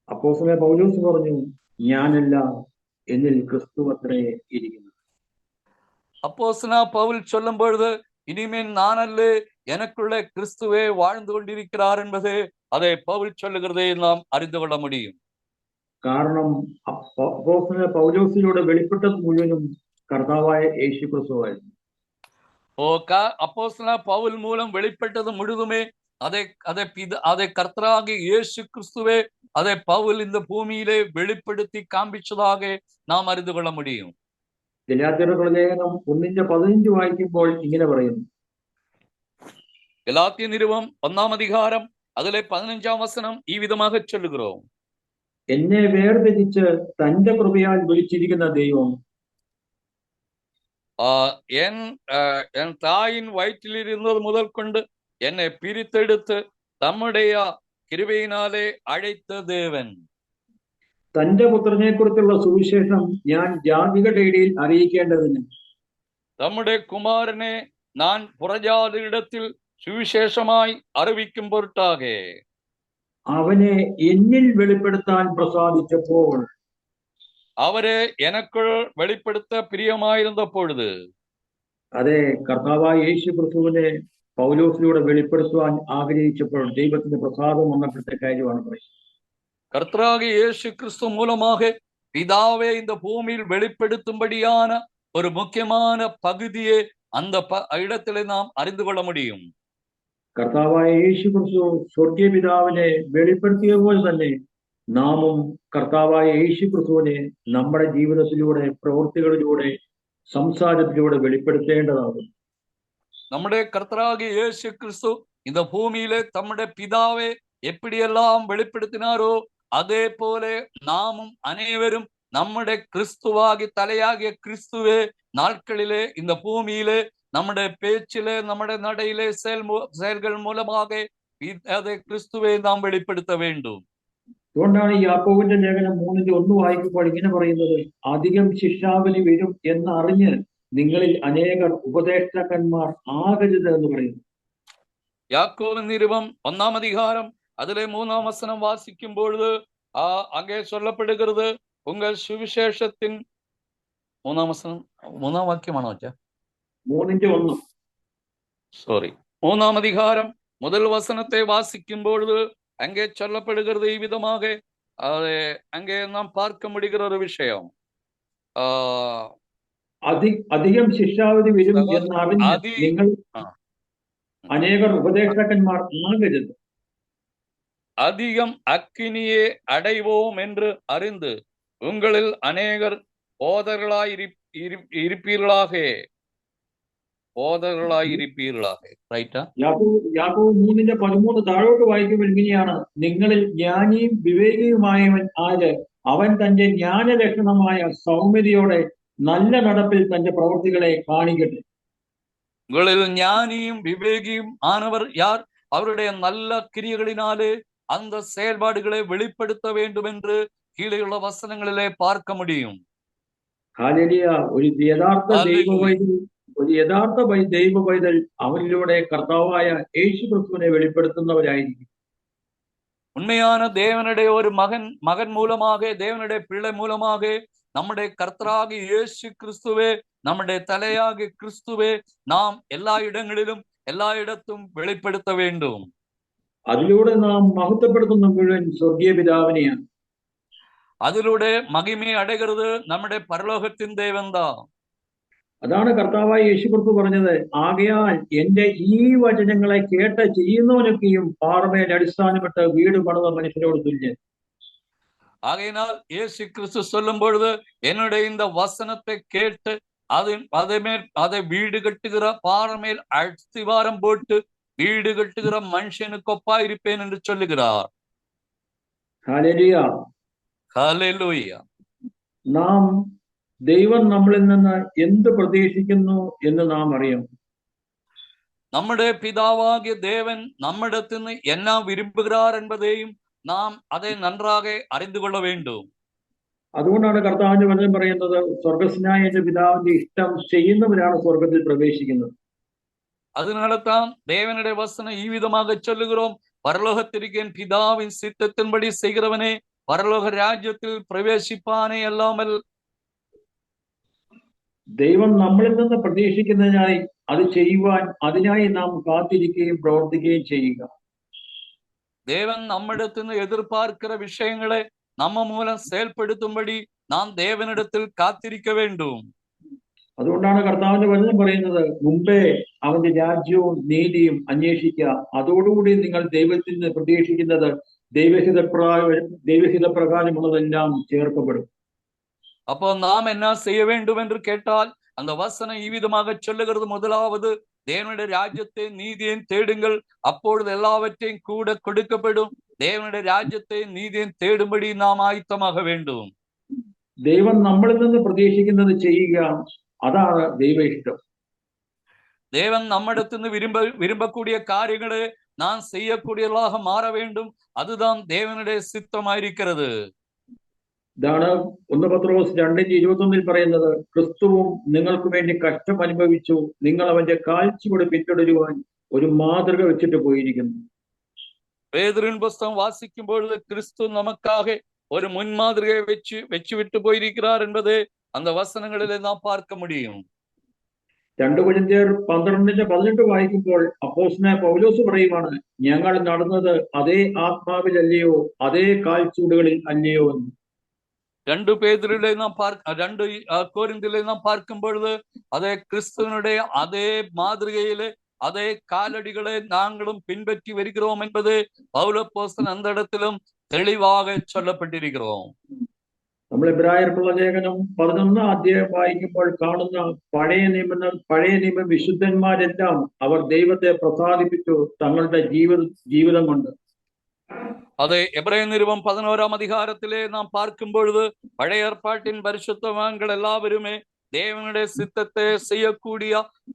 അപ്പോസ്തലൻ പൗലോസ് പറഞ്ഞു, ഞാനല്ല എന്നിൽ ക്രിസ്തു അത്രേ ഇരിക്കുന്നു.
அப்போஸ்தலனாയ பவுல் சொல்லும் பொழுது, இனிமேல் நான் அல்ல, எனக்குள்ளே கிறிஸ்துவே வாழ்ந்து கொண்டிருக்கிறார் என்பது அதை பவுல் சொல்லுகிறதை நாம் அறிந்து கொள்ள முடியும்.
കാരണം അപ്പോസ്തലനായ പൗലോസിലൂടെ വെളിപ്പെട്ടത് മുഴുവനും കർത്താവായ യേശു ക്രിസ്തുവായിരുന്നു.
அப்போஸ்தலனான பவுல் மூலம் வெளிப்பட்டது முழுதுமே அதை கர்த்தராகிய இயேசு கிறிஸ்துவே அதை பவுல் இந்த பூமியிலே வெளிப்படுத்தி காண்பிச்சதாக நாம் அறிந்து கொள்ள முடியும்.
ഗലാത്യരുടെ ലേഖനം 1:15 വായിക്കുമ്പോൾ ഇങ്ങനെ പറയുന്നു.
ഗലാത്യ നിരുപം 1-ാം അധികാരം അതിലെ 15-ാം വചനം ഈ വിധமாக ചൊല്ലുகிறோம்.
എന്നെ വേർതിരിച്ച് തന്റെ കൃപയാൽ വിളിച്ചിരിക്കുന്ന ദൈവം
என் தாயின் வயிற்றில் இருந்தது முதல் கொண்டு என்னை பிரித்தெடுத்து தம்முடைய கிருபையினாலே அழைத்த தேவன்.
തന്റെ പുത്രനെ കുറിച്ചുള്ള സുവിശേഷം ഞാൻ ജാതികളുടെ ഇടയിൽ അറിയിക്കേണ്ടതിന്
தம்முடைய குமாரനെ நான் புறജാതിகளிடத்தில் സുവിശേഷമായി അറിയിക്കും പൊരുട്ടാക
അവനെ എന്നിൽ വെളിപ്പെടുത്താൻ പ്രസാദിച്ചപ്പോൾ
അവരെ எனக்குள் വെളിപ്പെടുത്ത പ്രിയമായിരുന്ന പൊഴുത്
അതെ കർത്താവായ യേശു ക്രിസ്തുവിനെ പൗലോസിലൂടെ വെളിപ്പെടുത്തുവാൻ ആഗ്രഹിച്ചപ്പോൾ ദൈവത്തിന്റെ പ്രസാദം വന്നപ്പോഴത്തെ കാര്യമാണ് പറയുന്നത്.
கர்த்தராகிய இயேசு கிறிஸ்து மூலமாக பிதாவே இந்த பூமியில் வெளிப்படுத்தும்படியான ஒரு முக்கியமான பகுதியை அந்த இடத்திலே நாம் அறிந்து கொள்ள முடியும்.
കർത്താവായ യേശു ക്രിസ്തു സ്വർഗീയ പിതാവിനെ വെളിപ്പെടുത്തിയ പോലെ തന്നെ നാമും കർത്താവായ യേശു ക്രിസ്തുവിനെ നമ്മുടെ ജീവിതത്തിലൂടെ, പ്രവൃത്തികളിലൂടെ, സംസാരത്തിലൂടെ വെളിപ്പെടുത്തേണ്ടതാകും.
നമ്മുടെ കർത്താവായ യേശു ക്രിസ്തു இந்த பூமியிலே தம்முடைய பிதாவே எப்படியெல்லாம் வெளிப்படுத்தினாரோ அதே போல நாமும் அனைவரும் നമ്മുടെ ക്രിസ്തുവാകി തലയാകിയ ക്രിസ്തുവെ നാൾക്കളിലെ இந்த ഭൂമിയിലെ നമ്മുടെ പേച്ചിലെ, നമ്മുടെ നടയിലെ செயல்கள் മൂലமாக അതേ ക്രിസ്തുവെ നാം വെളിപ്പെടുത്ത വേണ്ടും.
അതുകൊണ്ടാണ് യാക്കോബിന്റെ ലേഖനം 3:1 വായിക്കുമ്പോൾ ഇങ്ങനെ പറയുന്നത്, അധികം ശിക്ഷാവിധി വരും എന്നറിഞ്ഞ് നിങ്ങളിൽ അനേകർ ഉപദേഷ്ടാക്കന്മാർ ആകരുത് എന്ന് പറയുന്നു.
യാക്കോബിൻ നിരുപം 1-ാം അധികാരം അതിലെ 3-ാം വചനം വാസിക്കുമ്പോൾ அங்கே சொல்லப்படுகிறது, உங்கள் சுவிசேஷத்தின் 3-ാം വചനം 3-ാം വാക്യമാണോ അച്ഛാ?
3:1
സോറി 3-ാം അധികാരം முதல் வசனத்தை வாசிக்கும்போது அங்கே சொல்லப்படுகிறது இவ்விதமாக. அங்கே நாம் பார்க்க முடிகிற ஒரு விஷயம்,
അധികം ശിക്ഷാവിധി വരും എന്നറിഞ്ഞ് നിങ്ങൾ അനേകർ ഉപദേഷ്ടാക്കന്മാർ ആകരുത്.
அதிகம் அக்கினியே அடைவோம் என்று அறிந்து உங்களில் அநேகர் போதகர்களாய் இருப்பீர்களாக. റൈറ്റാ?
യാക്കോബ് 3:13 താഴോട്ട് വായിക്കുമ്പോൾ ഇങ്ങനെയാണ്, നിങ്ങളിൽ ജ്ഞാനിയും വിവേകിയുമായവൻ ആര്? അവൻ തന്റെ ജ്ഞാനലക്ഷണമായ സൗമ്യതയോടെ നല്ല നടപ്പിൽ തന്റെ പ്രവൃത്തികളെ കാണിക്കട്ടെ.
உங்களில் ஞானியும் விவேகியும் ஆனவர் யார்? அவருடைய நல்ல கிரியைகளினாலே அந்த செயல்பாடுகளை வெளிப்படுத்த வேண்டும் என்று கீழேயுள்ள வசனங்களிலே பார்க்க முடியும்.
ഹല്ലേലൂയ. ഒരു യഥാർത്ഥ ദൈവ പൈതൽ അവരിലൂടെ കർത്താവായ യേശു ക്രിസ്തുവിനെ വെളിപ്പെടുത്തുന്നവരായിരിക്കും.
உண்மையான தேவனுடைய ஒரு மகன் மூலமாக, தேவனுடைய பிள்ளை மூலமாக നമ്മുടെ കർത്താവായ യേശു ക്രിസ്തുവെ, നമ്മുടെ തലയാകിയ ക്രിസ്തുവെ നാം എല്ലായിടങ്ങളിലും എല്ലായിടത്തും വെളിപ്പെടുത്ത വേണ്ടും.
അതിലൂടെ നാം മഹത്വപ്പെടുത്തുന്ന മുഴുവൻ സ്വർഗീയ പിതാവിനെയാണ്.
അതിലൂടെ മഹിമയെ അടയുന്നത് നമ്മുടെ പരലോകത്തിൻ ദേവന്താ.
അതാണ് കർത്താവായ യേശു ക്രിസ്തു പറഞ്ഞത്, ആകയാൽ എന്റെ ഈ വചനങ്ങളെ കേട്ട് ചെയ്യുന്നവനൊക്കെയും പാറമേൽ അടിസ്ഥാനപ്പെട്ട് വീട് പണിത മനുഷ്യരോട് തുല്യൻ.
ஆகையினால் இயேசு கிறிஸ்து சொல்லும் பொழுது, என்னுடைய இந்த வசனத்தை கேட்டு அதை வீடு கட்டுகிற பாറமேல் அஸ்திவாரம் போட்டு வீடு கட்டுகிற மனுஷனுக்கு ஒப்பா இருப்பேன் என்று சொல்லுகிறார்.
ഹല്ലേലൂയ.
ഹല്ലേലൂയ.
നാം ദൈവം നമ്മളിൽ നിന്ന് എന്ത് പ്രതീക്ഷിക്കുന്നു എന്ന് നാം അറിയണം.
നമ്മുടെ പിതാവാകിയ ദേവൻ നമ്മിടത്തിൽ നിന്ന് എന്നാ വിരുമ്പുகிறார் என்பதையும் നാം அதை നன்றாக അറിந்து കൊള്ള வேண்டும்.
അതുകൊണ്ടാണ് കർത്താവിന്റെ വചനം പറയുന്നത്, സ്വർഗസ്നായ എന്റെ പിതാവിന്റെ ഇഷ്ടം ചെയ്യുന്നവരാണ് സ്വർഗത്തിൽ പ്രവേശിക്കുന്നത്.
அதனால்தான் தேவனுடைய வசனம் ஈவிதமாக சொல்லுகிறோம், பரலோகத்திற்கு என் பிதாவின் சித்தத்தின்படி செய்கிறவனே பரலோக രാജ്യത്തിൽ പ്രവേശിപ്പാനേ അല്ലാമൽ.
ദൈവം നമ്മളിൽ നിന്ന് പ്രതീക്ഷിക്കുന്നതിനായി അത് ചെയ്യുവാൻ അതിനായി നാം കാത്തിരിക്കുകയും പ്രവർത്തിക്കുകയും ചെയ്യുക.
தேவன் நம்மிடத்தில் எதிர்பார்க்கிற விஷயங்களை நம்ம மூலம் செயல்படுத்தும்படி நாம் தேவனிடத்தில் காத்திருக்க வேண்டும்.
അതുകൊണ്ടാണ് കർത്താവിന്റെ വചനം പറയുന്നത്, മുമ്പേ അവന്റെ രാജ്യവും നീതിയും അന്വേഷിക്കുക, അതോടുകൂടി നിങ്ങൾ ദൈവത്തിൽ നിന്ന് പ്രതീക്ഷിക്കുന്നത് ദൈവഹിതപ്രകാരമുള്ളതെല്ലാം ചേർക്കപ്പെടും.
அப்போ நாம் என்ன செய்ய வேண்டும் என்று கேட்டால், அந்த வசனம் இவ்விதமாக சொல்லுகிறது, முதலாவது தேவனுடைய ராஜ்யத்தை நீதியையும் தேடுங்கள், அப்பொழுது எல்லாவற்றையும் கூட கொடுக்கப்படும். தேவனுடைய ராஜ்யத்தை நீதியையும் தேடும்படி நாம் ஆயத்தமாக வேண்டும்.
ദൈവം നമ്മളിൽ നിന്ന് പ്രതീക്ഷിക്കുന്നത് ചെയ്യുക, അതാണ് ദൈവ ഇഷ്ടം.
தேவன் நம்மிடத்திலிருந்து விரும்பக்கூடிய காரியங்களை நான் செய்யக்கூடியவர்களாக மாற வேண்டும். அதுதான் தேவனுடைய சித்தமாயிருக்கிறது.
ഇതാണ് 1 പത്രോസ് 2:21 പറയുന്നത്, ക്രിസ്തുവും നിങ്ങൾക്ക് വേണ്ടി കഷ്ടം അനുഭവിച്ചു, നിങ്ങൾ അവന്റെ കാഴ്ചയോട് പിന്തുടരുവാൻ ഒരു മാതൃക വെച്ചിട്ട് പോയിരിക്കുന്നു.
பேதுருவின் புஸ்தகம் வாசிக்கும் பொழுது கிறிஸ்து நமக்காக ஒரு முன்மாதிரியை வச்சு விட்டு போயிருக்கிறார் என்பதை அந்த வசனங்களிலே நாம் பார்க்க முடியும்.
2 കൊരിന്ത്യർ 12:18 വായിക്കുമ്പോൾ അപ്പോസ്തലനായ പൗലോസ് പറയുവാണ്, ഞങ്ങൾ നടന്നത് അതേ ആത്മാവിലല്ലയോ, അതേ കാൽച്ചൂടുകളിൽ അല്ലയോ എന്ന്.
2 பேதுருவிலே நாம் 2 கோரிந்திலே நாம் பார்க்கும் பொழுது அதே கிறிஸ்துவனுடைய அதே மாதிரிகையிலே அதே காலடிகளை நாங்களும் பின்பற்றி வருகிறோம் என்பது പൗലോസ് அந்த இடத்திலும் തെളിവാக சொல்லப்பட்டிருக்கிறோம்.
നമ്മൾ എബ്രായർക്കുള്ള ലേഖനം 11 അധ്യായം വായിക്കുമ്പോൾ കാണുന്ന പഴയ നിയമ വിശുദ്ധന്മാരെല്ലാം അവർ ദൈവത്തെ പ്രസാദിപ്പിച്ചു തങ്ങളുടെ ജീവിതം കൊണ്ട്.
அதை எபிரேய நிருபம் 11ஆம் அதிகாரத்திலே நாம் பார்க்கும் பொழுது பழைய ஏற்பாட்டின் பரிசுத்தவான்கள் எல்லாவருமே தேவனுடைய சித்தத்தை செய்யக்கூடிய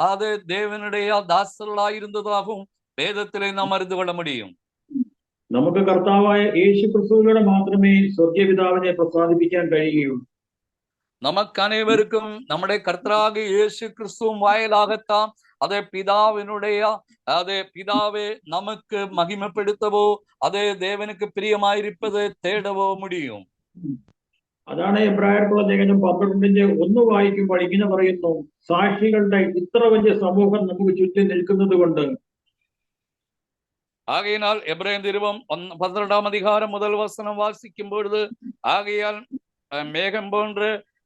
அது தேவனுடைய தாசர்களாயிருந்ததாகவும் வேதத்திலே நாம் அறிந்து கொள்ள முடியும்.
നമുക്ക് കർത്താവായ യേശു ക്രിസ്തുവിലൂടെ മാത്രമേ സ്വർഗ്ഗപിതാവിനെ പ്രസാദിപ്പിക്കാൻ കഴിയുകയുള്ളൂ.
நமக்கு அனைவருக்கும் நம்முடைய கர்த்தராகிய இயேசு கிறிஸ்துவின் வாயிலாகத்தான் அதே பிதாவே நமக்கு மகிமைப்படுத்தவோ அதே தேவனுக்கு பிரியமாயிருப்பதை தேடவோ முடியும்.
അതാണ് എബ്രായർക്കുള്ള ലേഖനം 12:1 വായിക്കുമ്പോൾ ഇങ്ങനെ പറയുന്നു, സാക്ഷികളുടെ ഇത്ര വലിയ സമൂഹം നമുക്ക് ചുറ്റും നിൽക്കുന്നത് കൊണ്ട്.
ஆகையினால் எபிரேய நிருபம் 12ஆம் அதிகாரம் முதல் வசனம் வாசிக்கும் பொழுது, ஆகையால் மேகம் போன்ற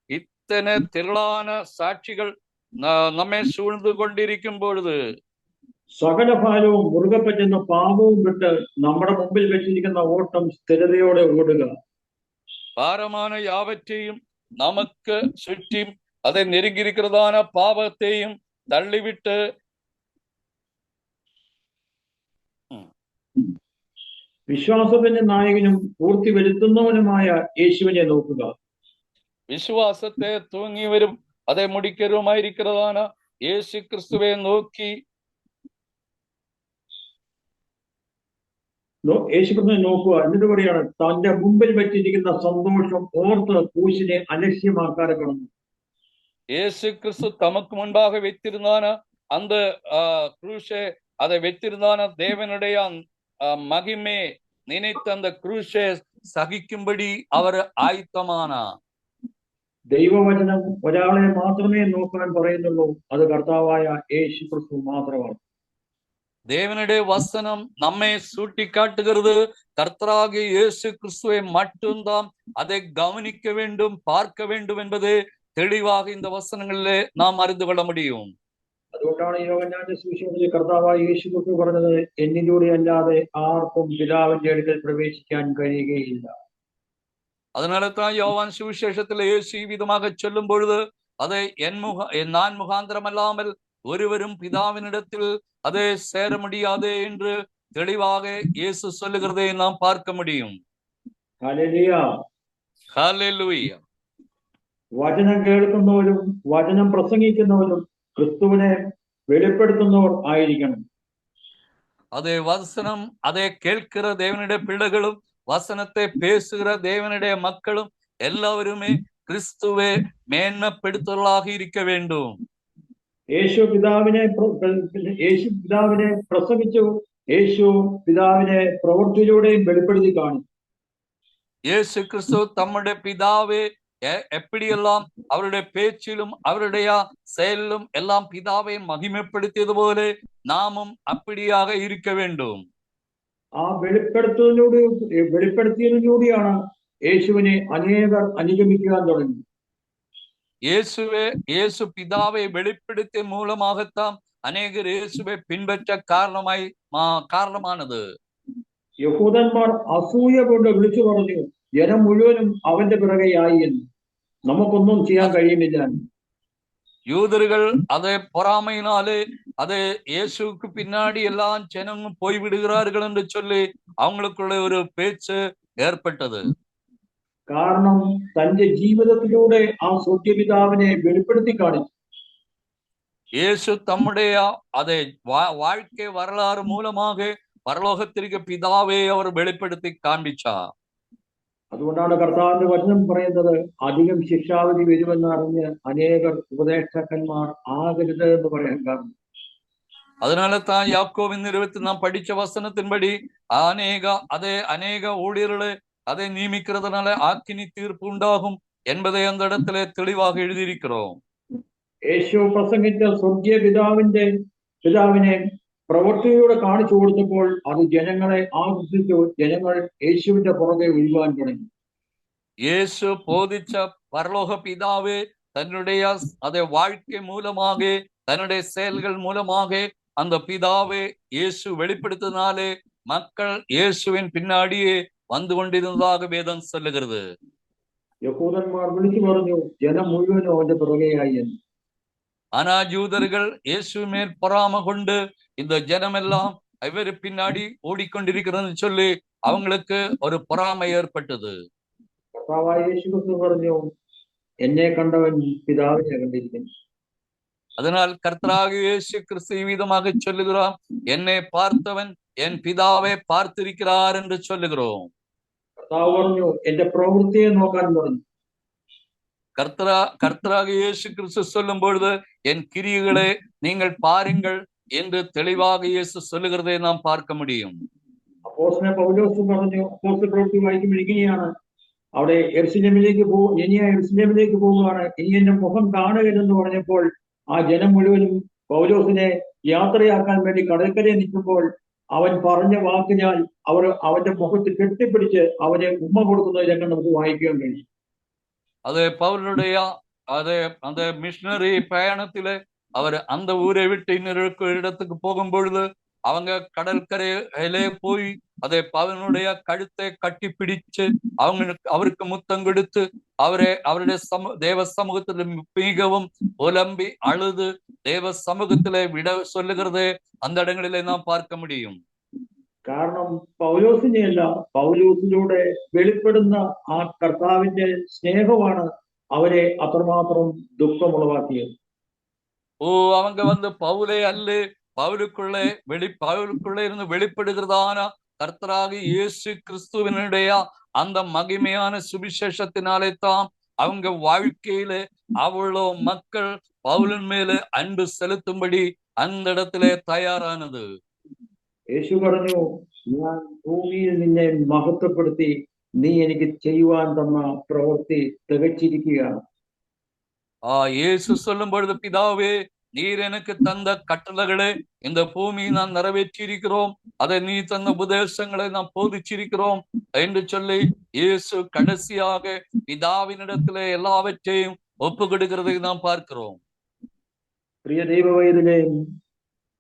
இத்தனை திரளான சாட்சிகள் നമ്മെ சூழ்ந்து கொண்டிருக்கும் பொழுது
സകല ഭാരവും മുറുകെ പറ്റുന്ന പാപവും വിട്ട് നമ്മുടെ മുമ്പിൽ വെച്ചിരിക്കുന്ന ഓട്ടം സ്ഥിരതയോടെ ഓടുക.
பாரமான யாவற்றையும் நமக்கு சுற்றியும் அதை நெருங்கியிருக்கிறதான பாவத்தையும் தள்ளிவிட்டு
വിശ്വാസത്തിന്റെ നായകനും പൂർത്തി വരുത്തുന്നവനുമായ യേശുവിനെ നോക്കുക.
விசுவாசத்தை தூங்கிவரும் அதை முடிக்கிறதுமாயிருக்கிறதான இயேசு கிறிஸ்துவை നോക്കി
യേശുക്രിസ്തുവിനെ നോക്കുക. എന്നിട്ട് പറയാണ്, തന്റെ മുമ്പിൽ വെച്ചിരിക്കുന്ന സന്തോഷം ഓർത്ത് ക്രൂശിനെ അലക്ഷ്യമാക്കാതെ കിടന്നു.
இயேசு கிறிஸ்து தமக்கு முன்பாக வைத்திருந்தான அந்த குரூஷை அதை வைத்திருந்தான தேவனுடைய மகிமை நினைத்து அந்த குரூஷை സഹിക്കുമ്പടി അവർ ആയുത്തമാനാണ്.
ദൈവവചനം ഒരാളെ മാത്രമേ നോക്കാൻ പറയുന്നുള്ളൂ, അത് കർത്താവായ യേശു ക്രിസ്തു മാത്രമാണ്.
தேவனுடைய வசனம் நம்மை சூட்டி காட்டுகிறது, கர்த்தராகிய இயேசு கிறிஸ்துவை மட்டும்தான் அதை கவனிக்க வேண்டும், பார்க்க வேண்டும் என்பது தெளிவாக இந்த வசனங்களிலே நாம் அறிந்து கொள்ள முடியும்.
അതുകൊണ്ടാണ് യോഹന്നാന്റെ സുവിശേഷത്തിൽ കർത്താവായ യേശു ക്രിസ്തു പറഞ്ഞത്, എന്നിലൂടെ അല്ലാതെ ആർക്കും പിതാവിന്റെ അടുക്കൽ പ്രവേശിക്കാൻ കഴിയുകയില്ല.
அதனால தான் யோவான் சுவிசேஷத்தில் இயேசு விதமாக சொல்லும் பொழுது, அதை நான் முகாந்திரம் அல்லாமல் ஒருவரும் பிதாவினிடத்தில் அதை சேர முடியாது என்று தெளிவாக இயேசு சொல்லுகிறதை நாம் பார்க்க முடியும்.
ഹല്ലേലൂയ.
ഹല്ലേലൂയ.
വചനം കേൾക്കുന്നവരും വചനം പ്രസംഗിക്കുന്നവരും ക്രിസ്തുവിനെ വെളിപ്പെടുത്തുന്നവർ ആയിരിക്കണം.
அதே வசனம் அதை கேட்கிற தேவனுடைய பிள்ளைகளும் வசனத்தை பேசுகிற தேவனுடைய மக்களும் எல்லாருமே கிறிஸ்துவை மேன்மைப்படுத்துவர்களாக இருக்க வேண்டும்.
യേശു പിതാവിനെ പ്രസംഗിച്ചു, യേശു പിതാവിനെ പ്രവൃത്തിയിലൂടെയും വെളിപ്പെടുത്തി കാണും.
இயேசு கிறிஸ்து தம்முடைய பிதாவே எப்படியெல்லாம் அவருடைய பேச்சிலும் அவருடைய செயலிலும் எல்லாம் பிதாவை மகிமைப்படுத்தியது போல நாமும் அப்படியாக இருக்க வேண்டும்.
ആ വെളിപ്പെടുത്തിയതിലൂടെയാണ് യേശുവിനെ അനേകർ അനുഗമിക്കുവാൻ തുടങ്ങി.
இயேசு பிதாவை வெளிப்படுத்திய மூலமாகத்தான் அநேகர் இயேசுவை பின்பற்ற காரணமானது.
യഹൂദന്മാർ അസൂയ കൊണ്ട് വിളിച്ചു പറഞ്ഞു, ജനം മുഴുവനും അവന്റെ പിറകെയായി എന്ന്, നമുക്കൊന്നും ചെയ്യാൻ കഴിയുന്നില്ല.
யூதர்கள் அதை பொறாமையினாலே அதை இயேசுக்கு பின்னாடி எல்லாம் ஜனங்களும் போய்விடுகிறார்கள் என்று சொல்லி அவங்களுக்குள்ள ஒரு பேச்சு ஏற்பட்டது.
കാരണം തന്റെ ജീവിതത്തിലൂടെ ആ സത്യപിതാവിനെ വെളിപ്പെടുത്തി കാണിച്ചു.
இயேசு தம்முடைய அதை வாழ்க்கை வரலாறு மூலமாக பரலோகத்திற்கு பிதாவை அவர் வெளிப்படுத்தி காண்பிச்சார்.
അതുകൊണ്ടാണ് കർത്താവിന്റെ വചനം പറയുന്നത്, അധികം ശിക്ഷാവിധി വരുമെന്ന് അറിഞ്ഞ് അനേകർ ഉപദേഷ്ടാക്കന്മാർ ആകരുത് എന്ന് പറയാൻ കാരണം.
அதனால தான் யாக்கோபின் நிறுவனத்தில் நாம் படிச்ச வசனத்தின்படி அநேக ஊழியர்களை அதை நியமிக்கிறதுனால ஆக்கினி தீர்ப்பு உண்டாகும் என்பதை அந்த இடத்துல தெளிவாக எழுதியிருக்கிறோம்.
യേശു പ്രസംഗിച്ച സ്വർഗീയ പിതാവിനെ പ്രവൃത്തിയിലൂടെ കാണിച്ചു കൊടുത്തപ്പോൾ അത് ജനങ്ങളെ ആകർഷിച്ചു. ജനങ്ങൾ യേശുവിന്റെ പുറകെ ഒഴുകുവാൻ തുടങ്ങി.
இயேசு போதிச்ச பரலோக பிதாவே தன்னுடைய அதை வாழ்க்கை மூலமாக தன்னுடைய செயல்கள் மூலமாக அந்த பிதாவை இயேசு வெளிப்படுத்தினாலே மக்கள் இயேசுவின் பின்னாடியே வந்து கொண்டிருந்ததாக வேதம் சொல்லுகிறது.
യഹൂദന്മാർ വിളിച്ചു പറഞ്ഞു, ജനം മുഴുവനും അവന്റെ പിറകെയായി എന്ന്.
ஆனா யூதர்கள் இயேசு மேல் பொறாமை கொண்டு இந்த ஜனம் எல்லாம் இவர் பின்னாடி ஓடிக்கொண்டிருக்கிறது சொல்லி அவங்களுக்கு ஒரு பொறாமை ஏற்பட்டது.
കർത്താവായ യേശു ക്രിസ്തു പറഞ്ഞു, എന്നെ കണ്ടവൻ പിതാവിനെ കണ്ടിരിക്കുന്നു.
அதனால் கர்த்தராகிய இயேசு கிறிஸ்து விதமாக சொல்லுகிறான், என்னை பார்த்தவன் என் பிதாவை பார்த்திருக்கிறார் என்று சொல்லுகிறோம்.
കർത്താവ് പറഞ്ഞു, എന്റെ പ്രവൃത്തിയെ നോക്കാൻ പറഞ്ഞു.
கர்த்தராகிய இயேசு கிறிஸ்து சொல்லும் பொழுது என் கிரியைகளை நீங்கள் பாருங்கள் என்று தெளிவாக இயேசு சொல்லுகிறதை நாம் பார்க்க முடியும்.
അപ്പോസ്തലൻ പൗലോസ് പറഞ്ഞു, അപ്പോസ്തല പ്രവൃത്തി വായിക്കുമ്പോൾ ഇങ്ങനെയാണ്, അവിടെ യെരൂശലേമിലേക്ക് പോവുകയാണ്, ഇനി എന്റെ മുഖം കാണുകയെന്ന് പറഞ്ഞപ്പോൾ ആ ജനം മുഴുവനും പൗലോസിനെ യാത്രയാക്കാൻ വേണ്ടി കടൽക്കരയിൽ നിൽക്കുമ്പോൾ അവൻ പറഞ്ഞ വാക്കിനാൽ അവർ അവന്റെ മുഖത്ത് കെട്ടിപ്പിടിച്ച് അവനെ ഉമ്മ കൊടുക്കുന്നതിലൊക്കെ നമുക്ക് വായിക്കാൻ കഴിയും.
அது பவுலுடைய அந்த மிஷனரி பயணத்திலே அவர் அந்த ஊரை விட்டு இன்னொரு இடத்துக்கு போகும் பொழுது அவங்க கடற்கரையிலே போய் அதை பவுனுடைய கழுத்தை கட்டி பிடிச்சு அவருக்கு முத்தம் கொடுத்து அவருடைய தேவ சமூகத்துல மிகவும் புலம்பி அழுது தேவ சமூகத்திலே விட சொல்லுகிறதே அந்த இடங்களிலே நாம் பார்க்க முடியும்.
കാരണം പൗലോസിനെയല്ല, പൗലോസിലൂടെ വെളിപ്പെടുന്ന ആ കർത്താവിന്റെ സ്നേഹമാണ് അവരെ അത്രമാത്രം ദുഃഖമുളവാക്കിയത്.
அவங்க பவுலே அல்ல, பவுலுக்குள்ளே இருந்து வெளிப்படுகிறதான கர்த்தராகிய இயேசு கிறிஸ்துவினுடைய அந்த மகிமையான சுவிசேஷத்தினாலே தான் அவங்க வாழ்க்கையில அவ்வளோ மக்கள் பவுலின் மேல அன்பு செலுத்தும்படி அந்த இடத்திலே தயாரானது.
യേശു പറഞ്ഞു, ഞാൻ ഭൂമിയിൽ നിന്നെ മഹത്വപ്പെടുത്തി നീ എനിക്ക് ചെയ്യുവാൻ തന്ന പ്രവൃത്തി തികച്ചിരിക്കുകയാണ്.
இயேசு சொல்லும் பொழுது, பிதாவே நீர் எனக்கு தந்த கட்டளைகளை இந்த பூமியை நான் நிறைவேற்றியிருக்கிறோம், அதை நீ தந்த உபதேசங்களை நாம் போதிச்சிருக்கிறோம் என்று சொல்லி இயேசு கடைசியாக பிதாவினிடத்திலே எல்லாவற்றையும் ஒப்பு கொடுக்கிறதை நாம் பார்க்கிறோம்.
പ്രിയ ദൈവവൈതലേ,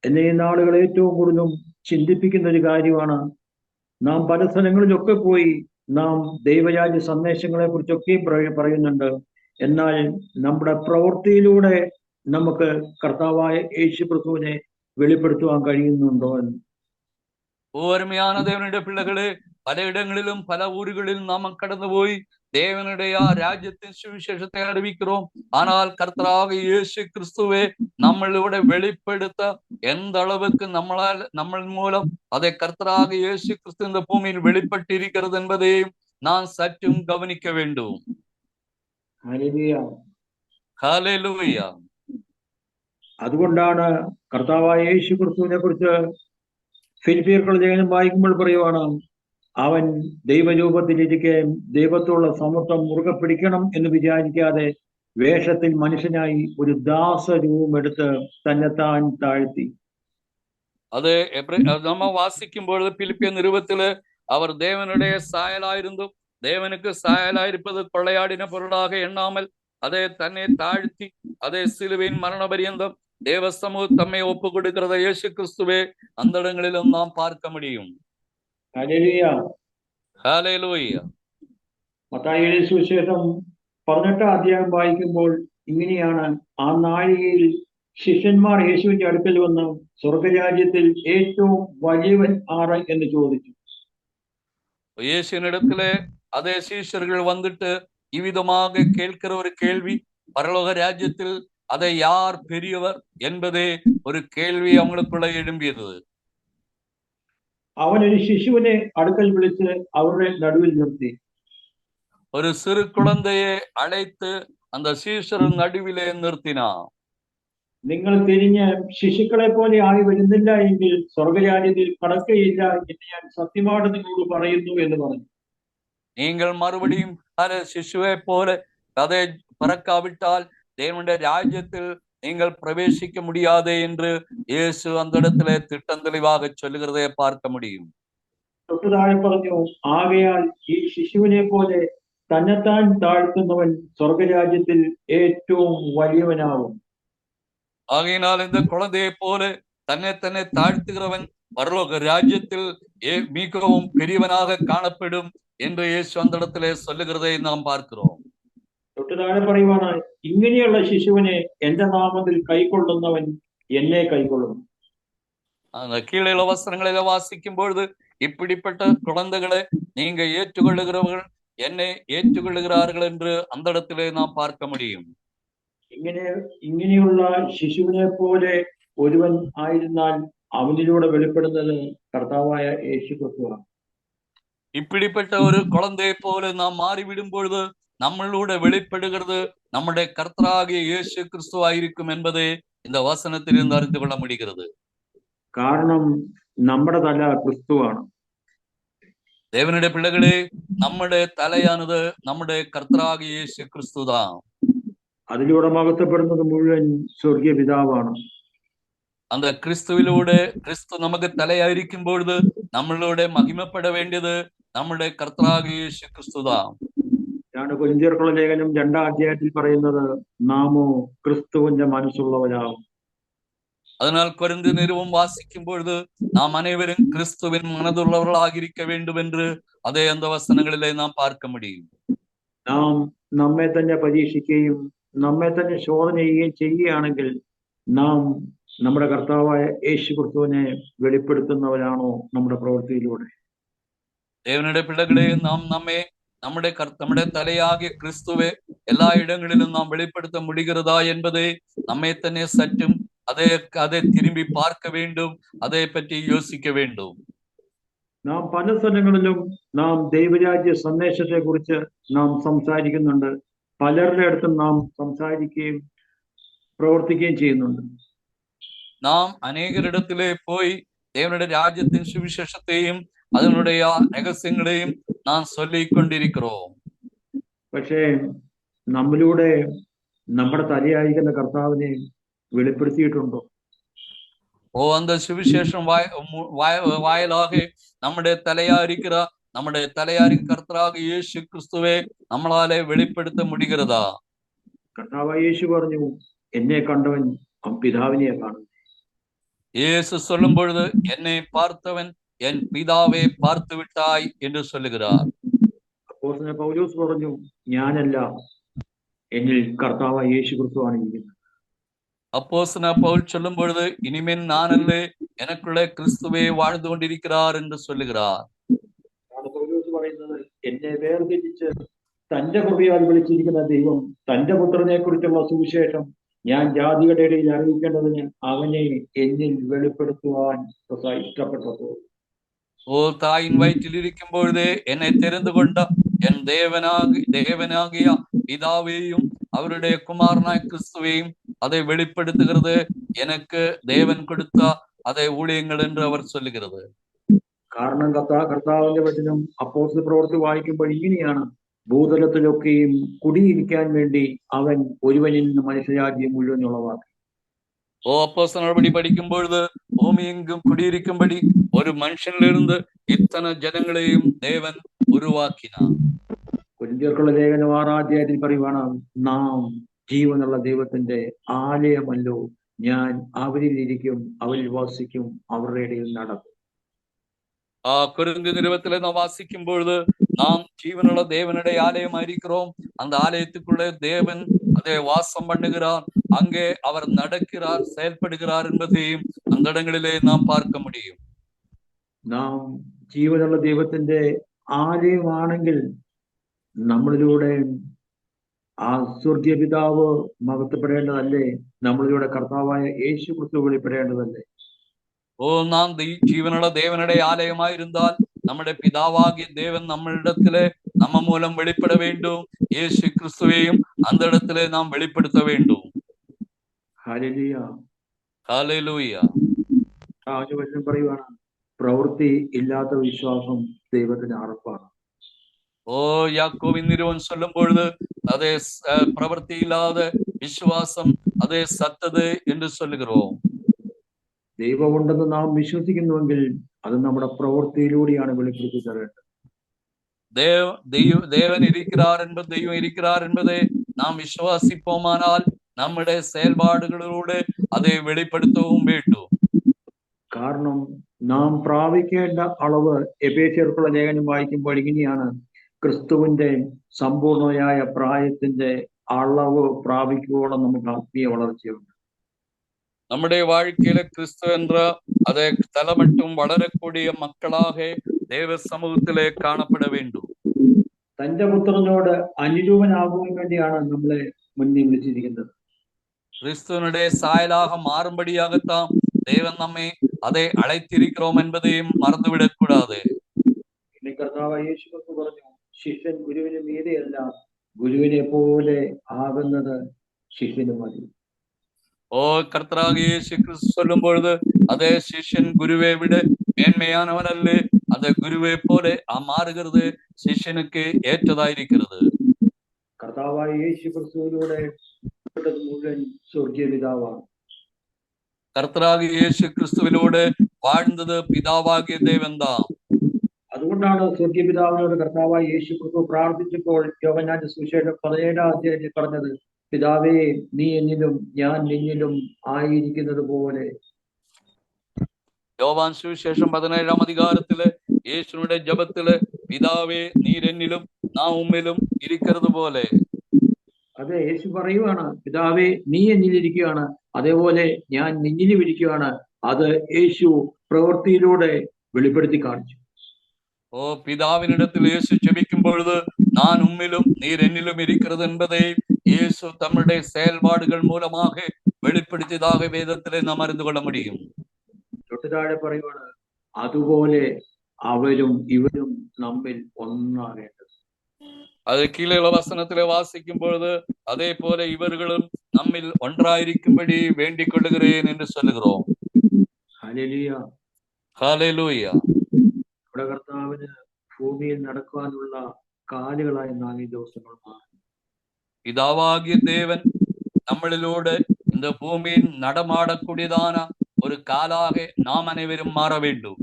എന്നെ ഈ നാളുകൾ ഏറ്റവും കൂടുതലും ചിന്തിപ്പിക്കുന്ന ഒരു കാര്യമാണ്, നാം പല സ്ഥലങ്ങളിലൊക്കെ പോയി നാം ദൈവരാജ്യ സന്ദേശങ്ങളെ കുറിച്ചൊക്കെ പറയുന്നുണ്ട്. എന്നാൽ നമ്മുടെ പ്രവൃത്തിയിലൂടെ നമുക്ക് കർത്താവായ യേശു ക്രിസ്തുവിനെ വെളിപ്പെടുത്തുവാൻ കഴിയുന്നുണ്ടോ എന്ന്.
அருமையான தேவனுடைய பிள்ளைகளே, பல இடங்களிலும் பல ஊர்களிலும் நாம கடந்து போய் தேவனுடைய ராஜ்யத்தின் சுவிசேஷத்தை அறிவிக்கிறோம். ஆனால் கர்த்தராகிய இயேசு கிறிஸ்துவே நம்மளோட வெளிப்படுத்த எந்த அளவுக்கு நம்ம மூலம் அதை கர்த்தராகிய இயேசு கிறிஸ்து இந்த பூமியில் வெளிப்பட்டு இருக்கிறது என்பதையும் நான் சற்றும் கவனிக்க வேண்டும். ഹല്ലേലൂയ.
അതുകൊണ്ടാണ് കർത്താവായ യേശു ക്രിസ്തുവിനെ കുറിച്ച് ഫിലിപ്പിയർക്കുള്ള ലേഖനം വായിക്കുമ്പോൾ പറയുവാണ്, അവൻ ദൈവരൂപത്തിലിരിക്കെ ദൈവത്തോടുള്ള സമത്വം മുറുകെ പിടിക്കണം എന്ന് വിചാരിക്കാതെ വേഷത്തിൽ മനുഷ്യനായി ഒരു ദാസരൂപം എടുത്ത് തന്നെത്താൻ താഴ്ത്തി.
അത് നമ്മ വാസിക്കുമ്പോൾ ഫിലിപ്പിയ നിരുപത്തില് അവർ ദേവനുடைய சாயலாயிருந்தும் தேவனுக்கு சாயலாயிருப்பது கொள்ளையாடின பொருளாக எண்ணாமல் அதை தன்னை தாழ்த்தி அதை சிலுவையின் மரண பரியந்தம் தேவ சமூக தம்மை ஒப்பு கொடுக்கிறத இயேசு கிறிஸ்துவே அந்த இடங்களிலும் நாம் பார்க்க முடியும்.
ഹല്ലേലൂയ.
ഹല്ലേലൂയ.
മത്തായിയുടെ സുവിശേഷം 18 അധ്യായം വായിക്കുമ്പോൾ ഇങ്ങനെയാണ്: ആ നാഴികയിൽ ശിഷ്യന്മാർ യേശുവിന്റെ അടുക്കൽ വന്ന് സ്വർഗരാജ്യത്തിൽ ഏറ്റവും വലിയവൻ ആര് എന്ന് ചോദിച്ചു.
இயேசுவினிடத்திலே அதே சீஷர்கள் வந்துட்டு இவ்விதமாக கேட்கிற ஒரு கேள்வி, பரலோக ராஜ்யத்தில் அதை யார் பெரியவர் என்பதே ஒரு கேள்வி அவங்களுக்குள்ள எழும்பியது.
അവൻ ഒരു ശിശുവിനെ അടുക്കൽ വിളിച്ച് അവരുടെ നടുവിൽ നിർത്തി.
ஒரு சிறு குழந்தையை அழைத்து அந்த சீஷர் நடுவிலே நிறுத்தினான்.
നിങ്ങൾ തിരിഞ്ഞ് ശിശുക്കളെ പോലെ ആയി വരുന്നില്ല എങ്കിൽ സ്വർഗരാജ്യത്തിൽ കടക്കുകയില്ല എന്ന് ഞാൻ സത്യമായിട്ട് നിങ്ങളോട് പറയുന്നു എന്ന് പറഞ്ഞു.
நீங்கள் மறுபடியும் சிசுவை போல அதை பறக்காவிட்டால் தேவனுடைய ராஜ்யத்தில் நீங்கள் பிரவேசிக்க முடியாது என்று இயேசு அந்த இடத்துல திட்டம் தெளிவாக சொல்லுகிறதை பார்க்க முடியும்.
തൊട്ടു താഴെ പറഞ്ഞു: ആകയാൽ ഈ ശിശുവിനെ പോലെ തന്നെത്താൻ താഴ്ത്തുന്നവൻ സ്വർഗരാജ്യത്തിൽ ഏറ്റവും വലിയവനാവും.
ஆகையினால் இந்த குழந்தையை போல தன்னை தாழ்த்துகிறவன் பரலோக ராஜ்யத்தில் மிகவும் பெரியவனாக காணப்படும் என்று இயேசு அந்த இடத்திலே சொல்லுகிறதை நாம் பார்க்கிறோம்.
തൊട്ടു താഴെ പറയുവാണ്: ഇങ്ങനെയുള്ള ശിശുവിനെ എന്റെ നാമത്തിൽ കൈക്കൊള്ളുന്നവൻ എന്നെ കൈക്കൊള്ളും.
அந்த கீழே வசனங்களில வாசிக்கும் பொழுது இப்படிப்பட்ட குழந்தைகளை நீங்க ஏற்றுக்கொள்ளுகிறவர்கள் என்னை ஏற்றுக்கொள்ளுகிறார்கள் என்று அந்த இடத்திலே நாம் பார்க்க முடியும்.
ഇങ്ങനെയുള്ള ശിശുവിനെ പോലെ ഒരുവൻ ആയിരുന്നാൽ അവനിലൂടെ വെളിപ്പെടുന്നത് കർത്താവായ യേശു ക്രിസ്തുവാണ്.
இப்படிப்பட்ட ஒரு குழந்தையை போல நாம் மாறிவிடும் பொழுது நம்மளோட வெளிப்படுகிறது நம்முடைய கர்த்தராகிய இயேசு கிறிஸ்துவாயிருக்கும் என்பதை இந்த வசனத்தில் இருந்து அறிந்து கொள்ள முடிகிறது.
കാരണം നമ്മുടെ തല ക്രിസ്തുവാണ്.
தேவனுடைய பிள்ளைகளே, நம்முடைய தலையானது நம்முடைய கர்த்தராகிய இயேசு கிறிஸ்துதான்.
അതിലൂടെ മഹത്വപ്പെടുന്നത് മുഴുവൻ സ്വർഗീയ പിതാവാണ്.
அந்த கிறிஸ்துவிலൂടെ ക്രിസ്തു നമുക്ക് തലയായിരിക്കും பொழுது நம்மளோட മഹിമപ്പെட വേണ്ടിയത് നമ്മുടെ കർത്തരാകിയ യേശു ക്രിസ്തുதான்.
കൊരിന്ത്യർക്കുള്ള ലേഖനം 2-ാം അധ്യായത്തിൽ പറയുന്നത് നാമോ ക്രിസ്തുവിന്റെ മനസ്സുള്ളവരാകും.
அதனால் கொரிந்து நிறுவம் வாசிக்கும் பொழுது நாம் அனைவரும் கிறிஸ்துவின் மனதுள்ளவர்களாக இருக்க வேண்டும் என்று അതേ அந்த വസനങ്ങളിലെ നാം பார்க்க முடியும்.
നാം നമ്മെ തന്നെ പരീക്ഷിക്കുകയും നമ്മെ തന്നെ ശോധന ചെയ്യുകയും ചെയ്യുകയാണെങ്കിൽ നാം നമ്മുടെ കർത്താവായ യേശു ക്രിസ്തുവിനെ വെളിപ്പെടുത്തുന്നവരാണോ നമ്മുടെ പ്രവൃത്തിയിലൂടെ?
தேவனுடைய பிள்ளைகளே, நாம் നമ്മുടെ தலையாகிய கிறிஸ்துவை எல்லா இடங்களிலும் நாம் வெளிப்படுத்த முடிகிறதா என்பதை நம்மை തന്നെ சற்றும் அதை திரும்பி பார்க்க வேண்டும், அதை பற்றி யோசிக்க வேண்டும்.
നാം പല സ്ഥലങ്ങളിലും നാം ദൈവരാജ്യ സന്ദേശത്തെ കുറിച്ച് നാം സംസാരിക്കുന്നുണ്ട്. പലരുടെ അടുത്തും നാം സംസാരിക്കുകയും പ്രവർത്തിക്കുകയും ചെയ്യുന്നുണ്ട്.
നാം അനേകരിടത്തിലെ പോയി தேவனுடைய ராஜ்யத்தின் சுவிசேஷத்தையும் அதனுடைய രഹസ്യങ്ങളെയും നാം ചൊല്ലിക്കൊണ്ടിരിக்கிறோம்.
പക്ഷേ നമ്മിലൂടെ നമ്മുടെ തലയായിരിക്കുന്ന കർത്താവിനെ വെളിപ്പെടുത്തിയിട്ടുണ്ടോ?
அந்த சுவிசேஷம் வாயிலாக நம்முடைய தலையாரி கர்த்தராக இயேசு கிறிஸ்துவை നമ്മളാലെ വെളിപ്പെടുത്ത முடிகிறதா?
കർത്താവായ യേശു പറഞ്ഞു, എന്നെ കണ്ടവൻ പിതാവിനെ കാണും.
இயேசு சொல்லும் பொழுது என்னை பார்த்தவன் என் பிதாவை பார்த்து விட்டாய் என்று சொல்லுகிறார்.
അപ്പോസ്തലൻ പൗലോസ് പറഞ്ഞു, ഞാനല്ല, എന്നിൽ കർത്താവായ യേശു ക്രിസ്തുവാണ് ഇരിക്കുന്നത്.
அப்போஸ்தலன் பவுல் சொல்லும் பொழுது இனிமேல் நான் அல்ல, எனக்குள்ளே கிறிஸ்துவே வாழ்ந்து கொண்டிருக்கிறார் என்று சொல்லுகிறார்.
പൗലോസ് പറയുന്നത്, എന്നെ വേർതിരിച്ച് തന്റെ കൃപയാൽ വിളിച്ചിരിക്കുന്ന ദൈവം തന്റെ പുത്രനെ കുറിച്ചുള്ള സുവിശേഷം ഞാൻ ജാതികളുടെ ഇടയിൽ അറിയിക്കേണ്ടതിന് അവനെ എന്നിൽ വെളിപ്പെടുത്തുവാൻ ഇഷ്ടപ്പെട്ടപ്പോൾ.
ஓ தாயின் வயிற்றில் இருக்கும் பொழுதே என்னை தெரிந்து கொண்ட என் தேவனாகிய பிதாவையும் அவருடைய குமாரனாய் கிறிஸ்துவையும் அதை வெளிப்படுத்துகிறது எனக்கு தேவன் கொடுத்த அதை ஊழியங்கள் என்று அவர் சொல்லுகிறது.
കാരണം കർത്താവിന്റെ വചനം അപ്പോസ്തല പ്രവൃത്തി വായിക്കുമ്പോൾ ഇങ്ങനെയാണ്: ഭൂതലത്തിലൊക്കെയും കുടിയിരിക്കാൻ വേണ്ടി അവൻ ഒരുവനിൽ നിന്ന് മനുഷ്യരാജ്യം മുഴുവൻ ഉളവാക്കി.
அப்போஸ்தலர் நடபடி படிக்கும் பொழுது பூமி எங்கும் குடியிருக்கும்படி ஒரு மனுஷனிலிருந்து இத்தனை ஜனங்களையும் தேவன் உருவாக்கினார்.
കൊരിന്ത്യർക്കുള്ള ലേഖനം 6-ാം പറയുവാണ്, നാം ജീവനുള്ള ദൈവത്തിന്റെ ആലയമല്ലോ, ഞാൻ അവരിൽ ഇരിക്കും, അവരിൽ വസിക്കും, അവരുടെ ഇടയിൽ നടക്കും.
கொரிந்தி நிறுவத்திலே நாம் வாசிக்கும் பொழுது, நாம் ஜீவனுள்ள தேவனுடைய ஆலயமா இருக்கிறோம். அந்த ஆலயத்துக்குள்ளே தேவன் அதை வாசம் பண்ணுகிறார், அங்கே அவர் நடக்கிறார், செயல்படுகிறார் என்பதையும் அந்த இடங்களிலே நாம் பார்க்க முடியும்.
നാം ജീവനുള്ള ദൈവത്തിന്റെ ആലയമാണെങ്കിൽ നമ്മളിലൂടെ ആ സ്വർഗീയ പിതാവ് മഹത്വപ്പെടേണ്ടതല്ലേ? നമ്മളിലൂടെ കർത്താവായ യേശു ക്രിസ്തു വെളിപ്പെടേണ്ടതല്ലേ?
നാം ജീവനുള്ള தேவனுடைய ஆலயமாயிருந்தால் നമ്മുടെ പിതാവാകിയ ദേവൻ നമ്മളിടത്തിലെ നമ്മ മൂലം വെളിപ്പെട வேண்டும். യേശു ക്രിസ്തുവെയും அந்த இடத்திலே நாம் வெளிப்படுத்த வேண்டும்.
Hallelujah,
hallelujah.
വചനം പറയുവാണ്, പ്രവൃത്തി ഇല്ലാത്ത വിശ്വാസം ദൈവത്തിന് അറപ്പാണ്.
யாக்கோபின் நிறுவன் சொல்லும் பொழுது, அதே பிரவர்த்தி இல்லாத விசுவாசம் அதே சத்தது என்று சொல்லுகிறோம்.
ദൈവമുണ്ടെന്ന് നാം വിശ്വസിക്കുന്നുവെങ്കിൽ അത് നമ്മുടെ പ്രവൃത്തിയിലൂടെയാണ് വെളിപ്പെടുത്തി തരേണ്ടത്.
தேவன் இருக்கிறார் என்பது, தெய்வம் இருக்கிறார் என்பதை நாம் விசுவாசிப்போமானால் நம்முடைய செயல்பாடுகளிലൂടെ அதை வெளிப்படுத்தவும் வேண்டும்.
കാരണം നാം പ്രാപിക്കേണ്ട അളവ്, എഫേസ്യർക്കുള്ള ലേഖനം വായിക്കുമ്പോൾ ഇങ്ങനെയാണ്, ക്രിസ്തുവിന്റെ സമ്പൂർണയായ പ്രായത്തിന്റെ അളവ് പ്രാപിക്കുവോളം നമുക്ക് ആത്മീയ വളർച്ചയുണ്ട്.
நம்முடைய வாழ்க்கையில கிறிஸ்து என்ற அதை தலை மட்டும் வளரக்கூடிய மக்களாக தேவ சமூகத்திலே காணப்பட வேண்டும்.
തന്റെ പുത്രനോട് അനുരൂപനാകുവാൻ വേണ്ടിയാണ് നമ്മളെ മുന്നിൽ വിളിച്ചിരിക്കുന്നത്.
கிறிஸ்துவனுடைய சாயலாக மாறும்படியாகத்தான் தேவன் நம்மை அதை அழைத்திருக்கிறோம் என்பதையும் மறந்துவிடக் கூடாது.
പിന്നെ കർത്താവായ യേശു ക്രിസ്തു പറഞ്ഞു, ശിഷ്യൻ ഗുരുവിന് മീതെയല്ല, ഗുരുവിനെ പോലെ ആകുന്നത് ശിഷ്യന് മതി.
கர்த்தராகிய இயேசு கிறிஸ்து சொல்லும் பொழுது, அதே சிஷ்யன் குருவை விட மேன்மையானவன் அல்ல, அந்த குருவை போல மாறுகிறது சிஷ்யனுக்கு ஏற்றதாயிருக்கிறது.
കർത്താവായ യേശു ക്രിസ്തുവിലൂടെ മുഴുവൻ സ്വർഗീയ പിതാവാണ്.
കർത്താവായ യേശു ക്രിസ്തുവിലൂടെ വാഴ്ന്നത് പിതാവാകിയ ദേവൻ தான்.
അതുകൊണ്ടാണ് സ്വർഗീയ പിതാവിനോട് കർത്താവായ യേശു ക്രിസ്തു പ്രാർത്ഥിച്ചപ്പോൾ യോഹന്നാന്റെ സുവിശേഷം 17-ാം അധ്യായത്തിൽ പറഞ്ഞത്, പിതാവേ, നീ എന്നിലും ഞാൻ നിന്നിലും ആയിരിക്കുന്നത് പോലെ.
யோவான் சுவிசேஷம் 17-ാം அதிகாரத்திலே യേശുവിന്റെ ജപത്തില്, പിതാവേ, നീർ എന്നിലും നാം ഉമ്മിലും ഇരിക്കുന്നത് പോലെ.
അതെ, യേശു പറയുവാണ്, പിതാവേ, നീ എന്നിലിരിക്കുകയാണ്, അതേപോലെ ഞാൻ നിന്നിലും ഇരിക്കുകയാണ്. അത് യേശു പ്രവൃത്തിയിലൂടെ വെളിപ്പെടുത്തി കാണിച്ചു.
பிதாவினிடத்தில் இயேசு ஜெபிக்கும் பொழுது, நான் உம்மிலும் நீர் என்னிலும் இருக்கிறது என்பதை இயேசு தம்முடைய செயல்பாடுகள் மூலமாக வெளிப்படுத்தியதாக வேதத்திலே நாம் அறிந்து கொள்ள முடியும்.
തൊട്ടുതാഴെ പറയുവാണ്, അതുപോലെ അവരും ഇവരും നമ്മിൽ ഒന്നാകേണ്ടത്.
அது கீழே வசனத்திலே வாசிக்கும் பொழுது, அதே போல இவர்களும் நம்மில் ஒன்றாயிருக்கும்படி வேண்டிக் கொள்ளுகிறேன் என்று சொல்லுகிறோம்.
Hallelujah,
hallelujah.
നമ്മുടെ കർത്താവിന് ഭൂമിയിൽ നടക്കാനുള്ള കാലുകളായി നാം ഈ ദിവസങ്ങൾ മാറി.
பிதாவாகிய தேவன் நம்மளிலோடு இந்த பூமியில் நடமாடக்கூடியதான ஒரு காலாக நாம் அனைவரும் மாற வேண்டும்.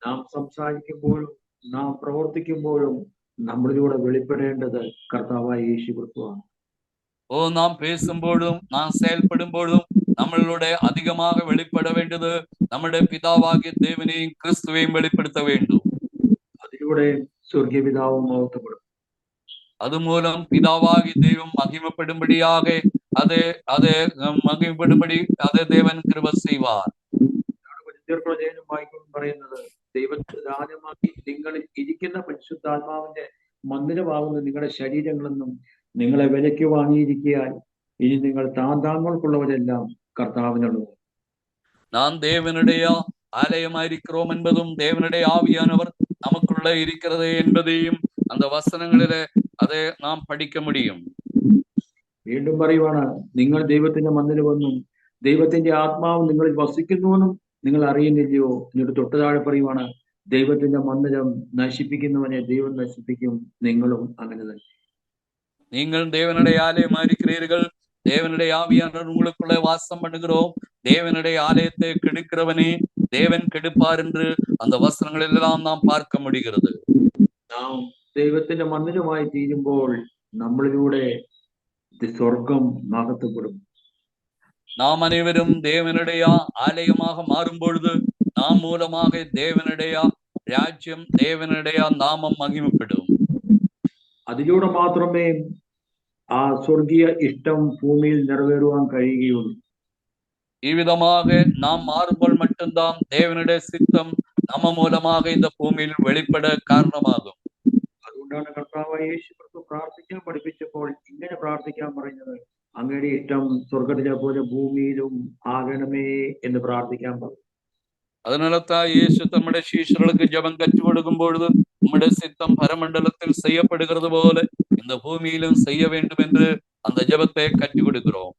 നാം സംസാരിക്കുമ്പോഴും നാം പ്രവർത്തിക്കുമ്പോഴും നമ്മളിലൂടെ വെളിപ്പെടേണ്ടത് കർത്താവായ യേശു ക്രിസ്തുവാണ്.
நாம் பேசும்போதும் நாம் செயல்படும்போதும் நம்மளோட அதிகமாக வெளிப்பட வேண்டியது நம்முடைய பிதாவாகிய தேவனையும் கிறிஸ்துவையும் வெளிப்படுத்த வேண்டும்.
അതിലൂടെ സ്വർഗീയ പിതാവ് മഹത്വപ്പെടും.
அது மூலம் பிதாவாகிய தெய்வம் மகிமைப்படும்படியாக அதை மகிமைப்படும்படி அதை தேவன் கிருபை செய்வார்.
പറയുന്നത്, ദൈവത്തെ ദാനമാക്കി നിങ്ങളിൽ ഇരിക്കുന്ന പരിശുദ്ധാത്മാവിന്റെ മന്ദിരമാകുന്ന നിങ്ങളുടെ ശരീരങ്ങളെന്നും നിങ്ങളെ വിലയ്ക്ക് വാങ്ങിയിരിക്കാൻ ഇനി നിങ്ങൾ താന്താങ്ങൾക്കുള്ളവരെല്ലാം കർത്താവിനുള്ളത്.
நான் தேவனுடைய ஆலயமாயிருக்கிறோம் என்பதும் தேவனுடைய ஆவியானவர் நமக்குள்ள இருக்கிறது என்பதையும் அந்த வசனங்களிலே அதை நாம் படிக்க முடியும்.
വീണ്ടും പറയുവാണ്, നിങ്ങൾ ദൈവത്തിന്റെ മന്ദിരമെന്നും ദൈവത്തിന്റെ ആത്മാവ് നിങ്ങളിൽ വസിക്കുന്നുവെന്നും നിങ്ങൾ അറിയുന്നില്ലയോ? എന്നിട്ട് തൊട്ട് താഴെ പറയുവാണ്, ദൈവത്തിന്റെ മന്ദിരം നശിപ്പിക്കുന്നവനെ ദൈവം നശിപ്പിക്കും, നിങ്ങളും അങ്ങനെ തന്നെ.
நீங்கள் தேவனுடைய ஆலயமாயிருக்கிறீர்கள், தேவனுடைய ஆவியானவர் உங்களுக்குள்ளே வாசம் பண்ணுகிறோம், தேவனுடைய ஆலயத்தை கெடுக்கிறவனே தேவன் கெடுப்பார் என்று அந்த வசனங்கள் எல்லாம் நாம் பார்க்க முடிகிறது.
നാം ദൈവത്തിന്റെ മന്ദിരമായി തീരുമ്പോൾ നമ്മളിലൂടെ സ്വർഗം മഹത്വപ്പെടും.
நாம் அனைவரும் தேவனுடைய ஆலயமாக மாறும் பொழுது நாம் மூலமாக தேவனுடைய രാജ്യം, தேவனுடைய നാമം മഹിമപ്പെടും.
അതിലൂടെ മാത്രമേ ആ സ്വർഗീയ ഇഷ്ടം ഭൂമിയിൽ നിറവേറുവാൻ കഴിയുകയുള്ളൂ.
இவ்விதமாக நாம் மாறும்போது மட்டும்தான் தேவனுடைய சித்தம் நம்ம மூலமாக இந்த பூமியில் வெளிப்பட காரணமாகும்.
അതുകൊണ്ടാണ് കർത്താവായ യേശു ക്രിസ്തു പ്രാർത്ഥിക്കാൻ പഠിപ്പിച്ചപ്പോൾ ഇങ്ങനെ പ്രാർത്ഥിക്കാൻ പറയുന്നത്, അങ്ങയുടെ ഇഷ്ടം സ്വർഗത്തിലെ പോലെ ഭൂമിയിലും ആകണമേ എന്ന് പ്രാർത്ഥിക്കാൻ പറഞ്ഞു.
அதனாலதான் இயேசு தம்முடைய சீஷர்களுக்கு ஜெபம் கற்றுக் கொடுக்கும் பொழுது, உம்முடைய சித்தம் பரமண்டலத்தில் செய்யப்படுகிறது போல இந்த பூமியிலும் செய்ய வேண்டும் என்று அந்த ஜெபத்தை கற்றுக் கொடுக்கிறோம்.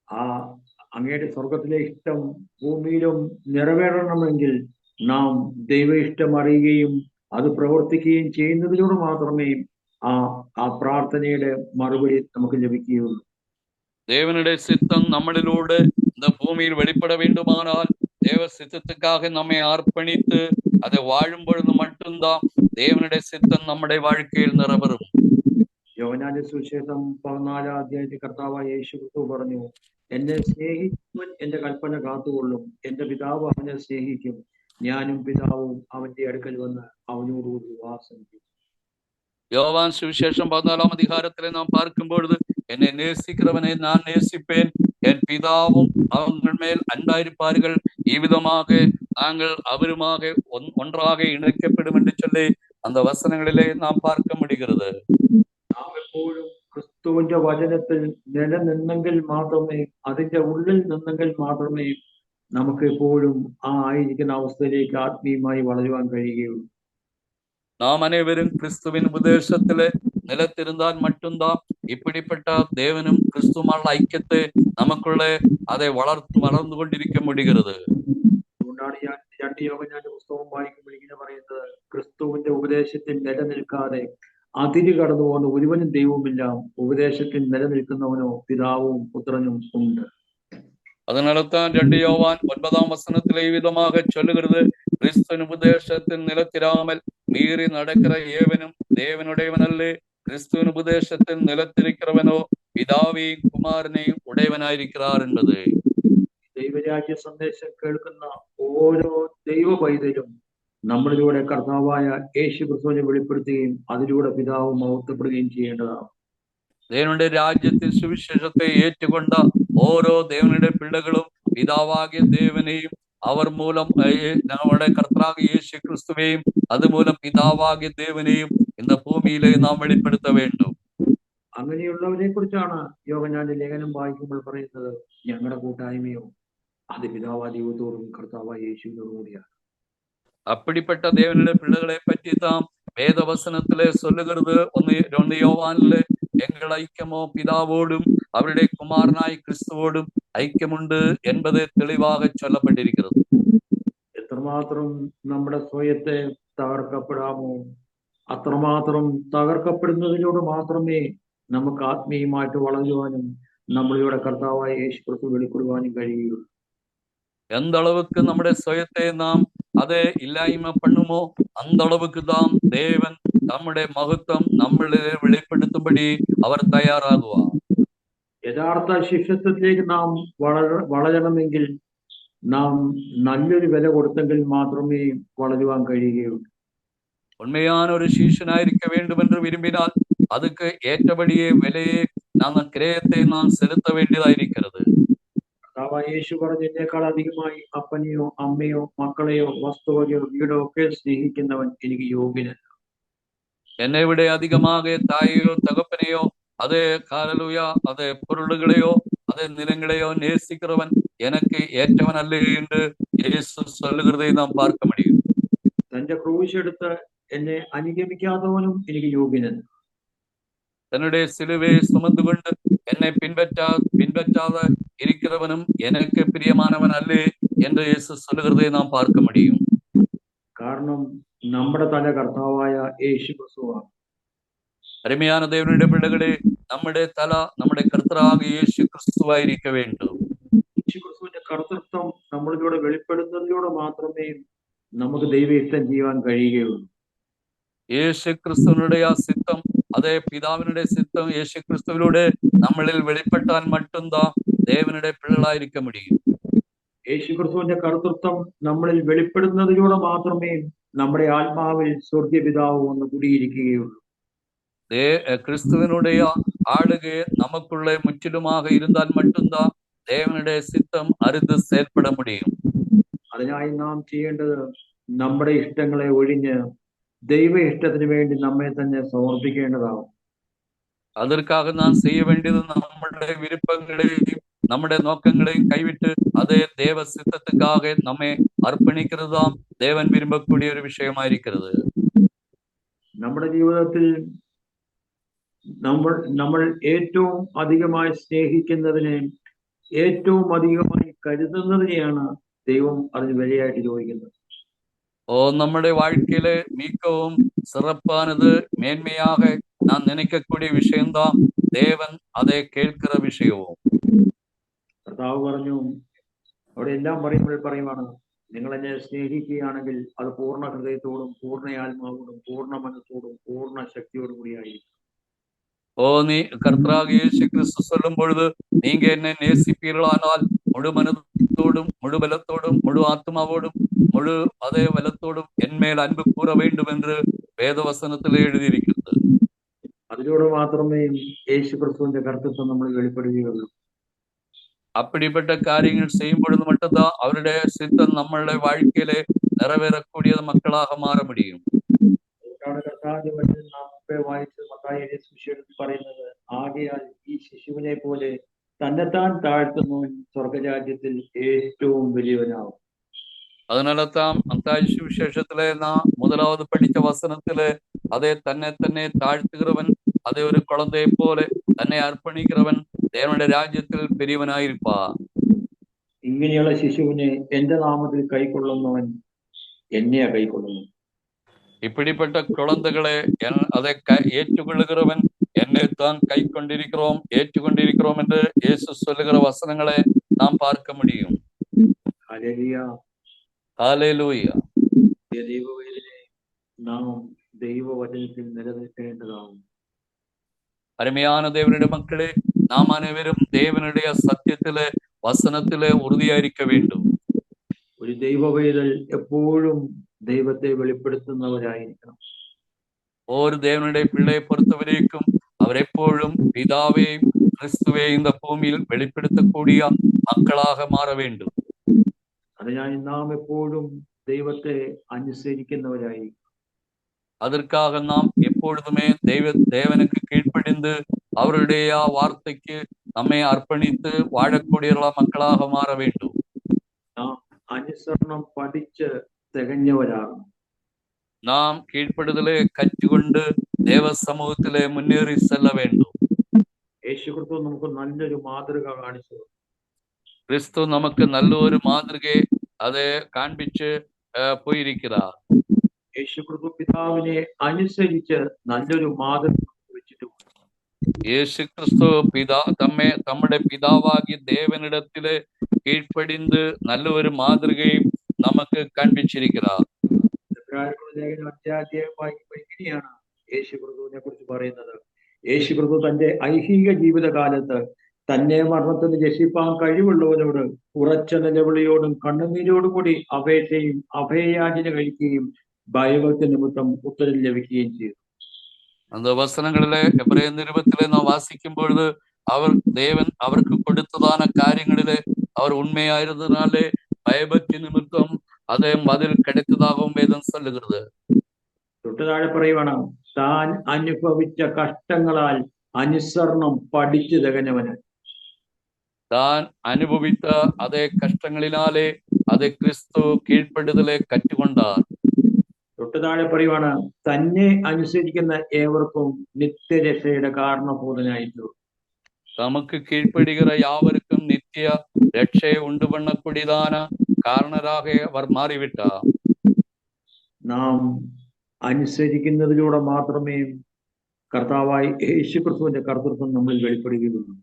ആ അങ്ങയുടെ സ്വർഗത്തിലെ ഇഷ്ടം ഭൂമിയിലും നിറവേറണമെങ്കിൽ നാം ദൈവ ഇഷ്ടം അറിയുകയും അത് പ്രവർത്തിക്കുകയും ചെയ്യുന്നതിലൂടെ മാത്രമേ ആ പ്രാർത്ഥനയുടെ മറുപടി നമുക്ക് ലഭിക്കുകയുള്ളൂ.
தேவனுடைய சித்தம் நம்மளிலூടെ இந்த பூமியில் வெளிப்பட வேண்டுமானால் தேவ சித்தத்துக்காக நம்மை அர்ப்பணித்து அதை வாழும் பொழுது மட்டும்தான் தேவனுடைய சித்தம் நம்முடைய வாழ்க்கையில் നിറവേറും.
യോഹന്നാന്റെ സുവിശേഷം 14 അധ്യായത്തിൽ കർത്താവായ യേശു ക്രിസ്തു പറഞ്ഞു, എന്നെ സ്നേഹിക്കുന്നവൻ എന്റെ കൽപ്പന കാത്തുകൊള്ളും, എന്റെ പിതാവ് അവനെ സ്നേഹിക്കും, ഞാനും പിതാവും അവന്റെ അടുക്കൽ വന്ന് അവനോടുകൂടി വാസം ചെയ്യും.
யோவான் சுவிசேஷம் 14 அதிகாரத்திலே நாம் பார்க்கும் பொழுது, என்னை நேசிக்கிறவனை நான் நேசிப்பேன், என் பிதாவும் அவங்கள் மேல் அன்பாயிருப்பார்கள், இவ்விதமாக நாங்கள் அவருமாக ஒன்றாக இணைக்கப்படும் என்று சொல்லி அந்த வசனங்களிலே நாம் பார்க்க முடிகிறது.
നാം എപ്പോഴും ക്രിസ്തുവിന്റെ വചനത്തിൽ നിലനിന്നെങ്കിൽ മാത്രമേ, അതിന്റെ ഉള്ളിൽ നിന്നെങ്കിൽ മാത്രമേ നമുക്ക് എപ്പോഴും ആ ആയിരിക്കുന്ന അവസ്ഥയിലേക്ക് ആത്മീയമായി വളരുവാൻ കഴിയുകയുള്ളൂ.
நாம் அனைவரும் கிறிஸ்துவின் உபதேசத்திலே நிலைத்திருந்தால் மட்டும்தான் இப்படிப்பட்ட தேவனும் கிறிஸ்துவுமான ஐக்கியத்தை நமக்குள்ளே அதை വളർന്നു കൊണ്ടിരിக்க முடிகிறது.
അതുകൊണ്ടാണ് ഞാൻ 2 യോഹന്നാന്റെ പുസ്തകം വായിക്കുമ്പോൾ ഇങ്ങനെ പറയുന്നത്, ക്രിസ്തുവിന്റെ ഉപദേശത്തിൽ നിലനിൽക്കാതെ അതിര് കടന്നു പോകുന്ന ഒരുവനും ദൈവവുമില്ല, ഉപദേശത്തിൽ നിലനിൽക്കുന്നവനോ പിതാവും പുത്രനും ഉണ്ട്.
அதனால்தான் 2 யோவான் 9ஆம் வசனத்திலே விதமாக சொல்லுகிறது, கிறிஸ்துவின் உபதேசத்தில் நிலைத்திராமல் மீறி நடக்கிற ஏவனும் தேவனுடையவனல்லே, கிறிஸ்துவின் உபதேசத்தில் நிலைத்திருக்கிறவனோ പിതാവേയും കുമാരനെയും ഉടയവനായിരിക്കാർ എന്നത്.
ദൈവരാജ്യ സന്ദേശം കേൾക്കുന്ന ഓരോ ദൈവ പൈതലും നമ്മളിലൂടെ കർത്താവായ യേശു ക്രിസ്തുവിനെ വെളിപ്പെടുത്തുകയും അതിലൂടെ പിതാവ് മഹത്വപ്പെടുകയും ചെയ്യേണ്ടതാണ്.
தேவனுடைய ராஜ்யத்தின் சுவிசேஷத்தை ஏற்றுக்கொண்ட ഓരോ தேவனுடைய பிள்ளைகளும் பிதாவாகிய தேவனையும் அவர் மூலம் நம்முடைய கர்த்தராகிய இயேசு கிறிஸ்துவையும் അതുമൂലം പിതാവാകിയ தேவனையும் இந்த பூமியிலே நாம் வெளிப்படுத்த வேண்டும்.
അങ്ങനെയുള്ളവരെ കുറിച്ചാണ് യോഹന്നാന്റെ ലേഖനം വായിക്കുമ്പോൾ പറയുന്നത്, ഞങ്ങളുടെ കൂട്ടായ്മയോ അത് പിതാവായ ദൈവത്തോടും കർത്താവായ യേശുവിനോടും കൂടിയാണ്.
அப்படிப்பட்ட தேவனுடைய பிள்ளைகளை பற்றி தான் வேத வசனத்திலே சொல்லுகிறது. 1 யோவானிலே எங்கள் ஐக்கியமோ பிதாவோடும் அவருடைய குமாரனாய் கிறிஸ்துவோடும் ஐக்கியமுண்டு என்பது தெளிவாக சொல்லப்பட்டிருக்கிறது.
എത്രമാത്രം നമ്മുടെ സ്വയത്തെ തകർക്കപ്പെടാമോ അത്രമാത്രം തകർക്കപ്പെടുന്നതിലൂടെ മാത്രമേ നമുക്ക് ആത്മീയമായിട്ട് വളരുവാനും നമ്മളിലൂടെ കർത്താവായ യേശു ക്രിസ്തു വെളിപ്പെടുവാനും കഴിയുകയുള്ളൂ.
எந்த அளவுக்கு நம்முடைய சுயத்தை நாம் அதை இல்லாய்மை பண்ணுமோ அந்த அளவுக்கு தான் தேவன் நம்முடைய மகத்துவம் நம்மளே வெளிப்படுத்தும்படி அவர் தயாராகுவார்.
യഥാർത്ഥ ശിഷ്യത്വത്തിലേക്ക് നാം വളരണമെങ്കിൽ നാം നല്ലൊരു വില കൊടുത്തെങ്കിൽ മാത്രമേ വളരുവാൻ കഴിയുകയുള്ളൂ.
உண்மையான ஒரு சீஷனாயிருக்க வேண்டும் என்று விரும்பினால் அதுக்கு ஏற்றபடியே விலையை நாங்கள் கிரயத்தை நாம் செலுத்த வேண்டியதாயிருக்கிறது.
യേശു പറഞ്ഞതിനേക്കാൾ അധികമായി അപ്പനെയോ അമ്മയോ മക്കളെയോ വസ്തുവകയോ വീടോ ഒക്കെ സ്നേഹിക്കുന്നവൻ എനിക്ക് യോഗ്യനല്ല.
என்னை விட அதிகமாக தாயையோ தகப்பனையோ அதே காலலுயா அதே பொருள்களையோ அதே நிலங்களையோ நேசிக்கிறவன் எனக்கு ஏற்றவன் அல்ல என்று இயேசு சொல்லுகிறதை நாம் பார்க்க முடியும்.
തന്റെ ക്രൂശ് എടുത്ത് എന്നെ അനുഗമിക്കാത്തവനും എനിക്ക് യോഗ്യനല്ല.
தன்னுடைய சிலுவையை சுமந்து கொண்டு என்னை பின்பற்றாத இருக்கிறவனும் எனக்கு பிரியமானவன் அல்ல என்று இயேசு சொல்லுகிறதை நாம் பார்க்க முடியும்.
കാരണം നമ്മുടെ തല കർത്താവായ യേശു ക്രിസ്തുവാണ്.
அருமையான தேவனுடைய பிள்ளைகளே, നമ്മുടെ തല നമ്മുടെ കർത്താവായ യേശു ക്രിസ്തുവായിരിക്ക வேண்டும்.
യേശു ക്രിസ്തുവിന്റെ കർത്തൃത്വം നമ്മളിലൂടെ വെളിപ്പെടുന്നതിലൂടെ മാത്രമേ നമുക്ക് ദൈവ ഇഷ്ടം ചെയ്യാൻ കഴിയുകയുള്ളൂ.
യേശു ക്രിസ്തുവിനുடைய சித்தம், அதே பிதாவினுடைய சித்தம் യേശു ക്രിസ്തുവിലൂടെ നമ്മളിൽ വെളിപ്പെട്ടാൽ மட்டும்தான் தேவனுடைய பிள்ளைகளாயிருக்க முடியும்.
യേശുക്രിസ്തുവിന്റെ കർത്തൃത്വം നമ്മളിൽ വെളിപ്പെടുന്നതിലൂടെ മാത്രമേ നമ്മുടെ ആത്മാവിൽ സ്വർഗീയപിതാവ് ഒന്ന് കുടിയിരിക്കുകയുള്ളൂ.
கிறிஸ்துவனுடைய ஆளுகை நமக்குள்ளே முற்றிலுமாக இருந்தால் மட்டும்தான் தேவனுடைய சித்தம் அறிந்து செயல்பட முடியும்.
അതിനായി നാം ചെയ്യേണ്ടത് നമ്മുടെ ഇഷ്ടങ്ങളെ ഒഴിഞ്ഞ് ദൈവ ഇഷ്ടത്തിന് വേണ്ടി നമ്മെ തന്നെ സമർപ്പിക്കേണ്ടതാകും.
அதற்காக நான் செய்ய வேண்டியது நம்முடைய விருப்பங்களையும் நம்முடைய நோக்கங்களையும் கைவிட்டு அதே தேவ சித்தத்துக்காக நம்மை அர்ப்பணிக்கிறதாம் தேவன் விரும்பக்கூடிய ஒரு விஷயமாயிருக்கிறது.
നമ്മുടെ ജീവിതത്തിൽ നമ്മൾ ഏറ്റവും അധികമായി സ്നേഹിക്കുന്നതിനെ, ഏറ്റവും അധികമായി കരുതുന്നതിനെയാണ് ദൈവം അതിന് വിലയായിട്ട് ചോദിക്കുന്നത്.
நம்முடைய வாழ்க்கையில மிகவும் சிறப்பானது, மேன்மையாக நான் நினைக்கக்கூடிய விஷயம்தான் தேவன் அதை കേൾക്കുന്ന വിഷയവും.
കർത്താവ് പറഞ്ഞു, അവിടെ എല്ലാം പറയുമ്പോൾ പറയുവാണ്, നിങ്ങൾ എന്നെ സ്നേഹിക്കുകയാണെങ്കിൽ അത് പൂർണ്ണ ഹൃദയത്തോടും പൂർണ്ണ ആത്മാവോടും പൂർണ്ണ മനസ്സോടും പൂർണ്ണ ശക്തിയോടും കൂടിയായിരിക്കും.
நீ கர்த்தராகிய இயேசு கிறிஸ்து சொல்லும் பொழுது, நீங்க என்னை நேசிப்பீர்களானால் முழு மனத்தோடும் முழு பலத்தோடும் முழு ஆத்மாவோடும் முழு அதே பலத்தோடும் என்மேல் அன்பு கூற வேண்டும் என்று വേദവസനത്തിൽ എഴുതിയിരിക്കുന്നത്.
അതിലൂടെ മാത്രമേ യേശു ക്രിസ്തുവിന്റെ കർത്തൃത്വം നമ്മൾ വെളിപ്പെടുകയുള്ളൂ.
அப்படிப்பட்ட காரியங்கள் செய்யும் பொழுது மட்டும்தான் அவருடைய சித்தம் நம்மளுடைய வாழ்க்கையிலே நிறைவேறக்கூடிய மக்களாக மாற முடியும்.
പറയുന്നത്, ആകയാൽ ഈ ശിശുവിനെ പോലെ തന്നെത്താൻ താഴ്ത്തുന്നവൻ സ്വർഗരാജ്യത്തിൽ ഏറ്റവും വലിയവനാവും.
அதனால தான் மத்தாയി சுவிசேஷத்திலே நான் முதலாவது படித்த வசனத்திலே அதை തന്നെ தாழ்த்துகிறவன், அதை ஒரு குழந்தையை போல തന്നെ அர்ப்பணிக்கிறவன் தேவனுடைய ராஜ்யத்தில் பெரியவனாயிருப்பா.
ഇങ്ങനെയുള്ള ശിശുവിനെ എന്റെ നാമത്തിൽ കൈക്കൊള്ളുന്നവൻ എന്നെയാ കൈക്കൊള്ളുന്നു.
இப்படிப்பட்ட குழந்தைகளை அதை ஏற்றுக்கொள்ளுகிறவன் என்னை தான் கை கொண்டிருக்கிறோம் ஏற்றுக்கொண்டிருக்கிறோம் என்று இயேசு சொல்லுகிற வசனங்களை நாம் பார்க்க முடியும்.
ഹല്ലേലൂയ.
ഹല്ലേലൂയ.
ദൈവവേദിയിലെ നാം ദൈവവചനത്തിൽ നിലനിൽക്കേണ്ടതാവും.
அருமையான தேவனுடைய மக்களே, நாம் அனைவரும் தேவனுடைய சத்தியத்திலே வசனத்திலே உறுதியாயிருக்க வேண்டும்.
ഒരു ദൈവവേദൽ എപ്പോഴും ദൈവത്തെ വെളിപ്പെടുത്തുന്നവരായിരിക്കണം.
ஒரு தேவனுடைய பிள்ளையை பொறுத்தவரைக்கும் அவர் எப்பொழுதும் பிதாவையும் கிறிஸ்துவை இந்த பூமியில் வெளிப்படுத்தக்கூடிய மக்களாக மாற வேண்டும்.
അതിനായി നാം എപ്പോഴും ദൈവത്തെ അനുസരിക്കുന്നവരായിരിക്കും.
அதற்காக நாம் எப்பொழுதுமே தேவனுக்கு கீழ்ப்படிந்து அவருடைய வார்த்தைக்கு நம்மை அர்ப்பணித்து வாழக்கூடிய மக்களாக மாற வேண்டும்.
നാം അനുസരണം പഠിച്ച് തികഞ്ഞവരാകണം.
നാം കീഴ്പ്പെടുതലെ കറ്റുകൊണ്ട് ദേവ സമൂഹത്തിലെ മുന്നേറി ചെല്ല வேண்டும்.
യേശു ക്രിസ്തു നമുക്ക് നല്ലൊരു മാതൃക കാണിച്ചു.
ക്രിസ്തു നമുക്ക് നല്ലൊരു മാതൃകയെ അത് കാണിച്ച് പോയിരിക്കുകയാ.
യേശു ക്രിസ്തു പിതാവിനെ അനുസരിച്ച് നല്ലൊരു മാതൃക വെച്ചിട്ടുണ്ട്.
യേശു ക്രിസ്തു നമ്മുടെ പിതാവാകിയ ദേവനിടത്തില് കീഴ്പ്പടിந்து നല്ലൊരു മാതൃകയും നമുക്ക് കാണിച്ചിരിക്കുകയാ.
ഇങ്ങനെയാണ് യേശു ക്രിസ്തുവിനെ കുറിച്ച് പറയുന്നത്. യേശു ക്രിസ്തു തന്റെ ഐഹിക ജീവിതകാലത്ത് തന്നെ മരണത്തിന് രക്ഷിപ്പാൻ കഴിവുള്ളവരോട് ഉറച്ച നിലവിളിയോടും കണ്ണുനീരോടും കൂടി അപേക്ഷയും അഭയയാചന കഴിക്കുകയും ഭയഭക്തി നിമിത്തം ഉത്തരം ലഭിക്കുകയും ചെയ്തു.
அந்த வசனங்களிலே எபிரேய நிருபத்திலே நாம் வாசிக்கும் பொழுது தேவன் அவருக்கு கொடுத்ததான காரியங்களிலே அவர் உண்மையாயிருந்ததினாலே பயபக்தி நிமித்தம் അതേ മതിൽ കിടക്കുന്നതാகவும் വേദം சொல்லுகிறது.
തൊട്ടുതാഴെ പറയുവാണ്, താൻ അനുഭവിച്ച കഷ്ടങ്ങളാൽ അനുസരണം പഠിച്ചു തികഞ്ഞവന്.
താൻ അനുഭവിച്ച അതേ കഷ്ടങ്ങളിനാലേ അതേ ക്രിസ്തു കീഴ്പ്പെടുതലെ കറ്റുകൊണ്ടാർ.
തൊട്ടുതാഴെ പറയുവാണ്, തന്നെ അനുസരിക്കുന്ന ഏവർക്കും നിത്യരക്ഷയുടെ കാരണഭൂതനായിട്ടു.
തമക്ക് കീഴ്പ്പെടുகிற யாவருக்கும் நித்திய രക്ഷയെ உண்டு பண்ணக்கூடியதான കാരണരാக അവർ മാറിവിട്ടാർ.
നാം അനുസരിക്കുന്നതിലൂടെ മാത്രമേ കർത്താവായി യേശു ക്രിസ്തുവിന്റെ കർത്തൃത്വം നമ്മളിൽ വെളിപ്പെടുകയുള്ളൂ.